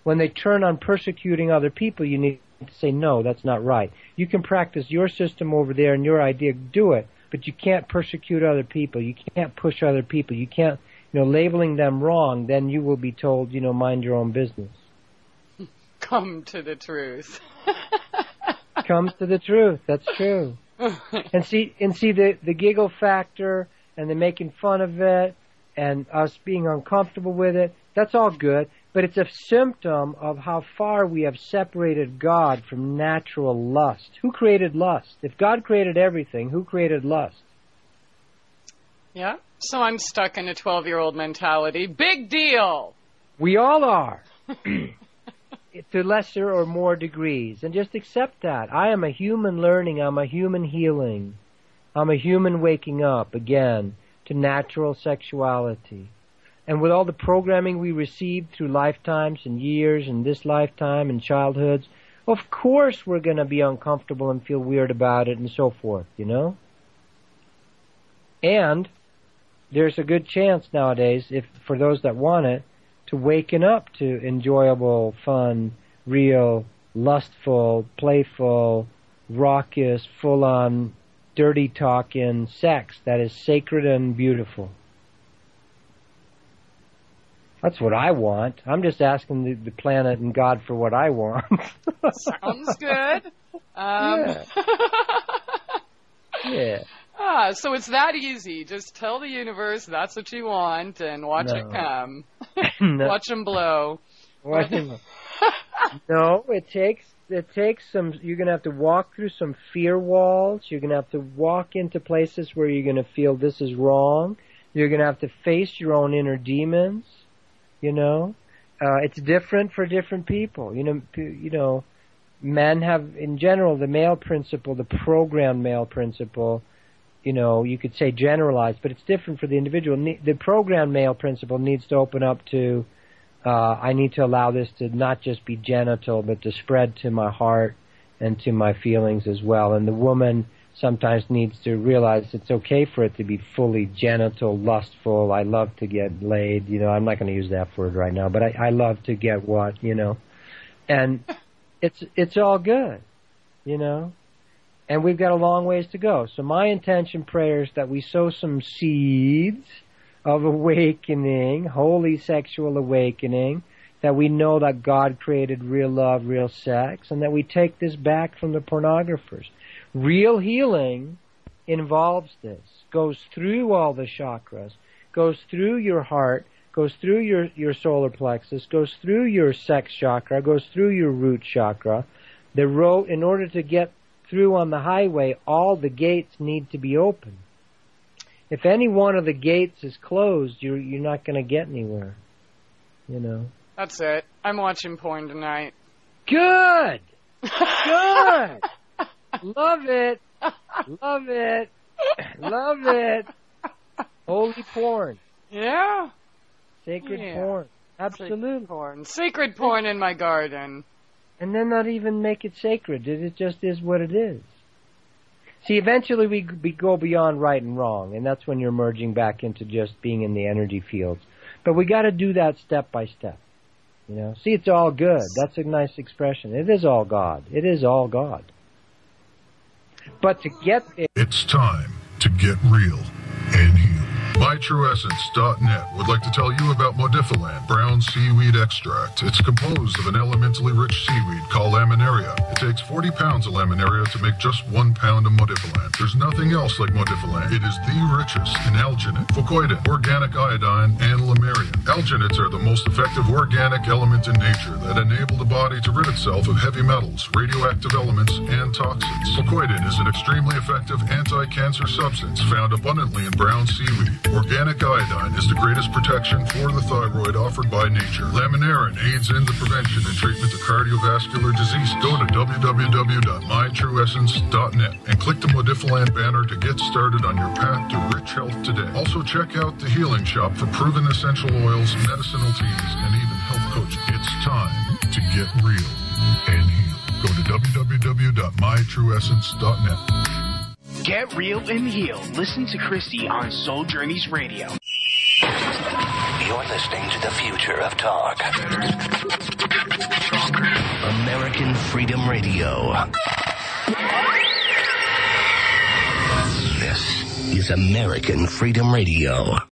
When they turn on persecuting other people, you need to say, no, that's not right. You can practice your system over there and your idea, do it, but you can't persecute other people. You can't push other people. You can't, labeling them wrong, then you will be told, mind your own business. Come to the truth. Come to the truth. That's true. And see the giggle factor and the making fun of it and us being uncomfortable with it, that's all good. But it's a symptom of how far we have separated God from natural lust. Who created lust? If God created everything, who created lust? Yeah. So I'm stuck in a 12-year-old mentality. Big deal! We all are. To lesser or more degrees. And just accept that. I am a human learning. I'm a human healing. I'm a human waking up, again, to natural sexuality. And with all the programming we received through lifetimes and years and this lifetime and childhoods, of course we're going to be uncomfortable and feel weird about it and so forth, you know? And there's a good chance nowadays, if for those that want it, to waken up to enjoyable, fun, real, lustful, playful, raucous, full-on, dirty talking sex that is sacred and beautiful. That's what I want. I'm just asking the planet and God for what I want. Sounds good. Yeah. So it's that easy. Just tell the universe that's what you want and watch it come. No. Watch them blow. No, it takes some, you're going to have to walk through some fear walls. You're going to have to walk into places where you're going to feel this is wrong. You're going to have to face your own inner demons. You know, it's different for different people. You know, men have, in general, the male principle, the programmed male principle, you know, you could say generalized, but it's different for the individual. The programmed male principle needs to open up to, I need to allow this to not just be genital, but to spread to my heart and to my feelings as well. And the woman sometimes needs to realize it's okay for it to be fully genital, lustful. I love to get laid. You know, I'm not going to use that word right now, but I love to get what, you know. And it's all good, you know. And we've got a long ways to go. So my intention, prayer, is that we sow some seeds of awakening, holy sexual awakening, that we know that God created real love, real sex, and that we take this back from the pornographers. Real healing involves this, goes through all the chakras, goes through your heart, goes through your solar plexus, goes through your sex chakra, goes through your root chakra. The road, in order to get through on the highway, all the gates need to be open. If any one of the gates is closed, you're not going to get anywhere, you know. That's it. I'm watching porn tonight. Good! Good! Love it. Love it. Love it. Holy porn. Yeah. Sacred porn. Absolute porn. Sacred porn in my garden. And then not even make it sacred. It just is what it is. See, eventually we go beyond right and wrong, and that's when you're merging back into just being in the energy fields. But we got to do that step by step. You know, see, it's all good. That's a nice expression. It is all God. It is all God. But to get it... It's time to get real and heal. MyTrueEssence.net would like to tell you about Modifiland brown seaweed extract. It's composed of an elementally rich seaweed called laminaria. It takes 40 pounds of laminaria to make just 1 pound of Modifiland. There's nothing else like Modifiland. It is the richest in alginate, fucoidin, organic iodine, and lamarian. Alginates are the most effective organic element in nature that enable the body to rid itself of heavy metals, radioactive elements, and toxins. Fucoidin is an extremely effective anti-cancer substance found abundantly in brown seaweed. Organic iodine is the greatest protection for the thyroid offered by nature. Laminarin aids in the prevention and treatment of cardiovascular disease. Go to www.mytrueessence.net and click the Modifiland banner to get started on your path to rich health today. Also check out the Healing Shop for proven essential oils, medicinal teas, and even health coaching. It's time to get real and heal. Go to www.mytrueessence.net. Get real and heal. Listen to Christie on Soul Journeys Radio. You're listening to the future of talk. American Freedom Radio. This is American Freedom Radio.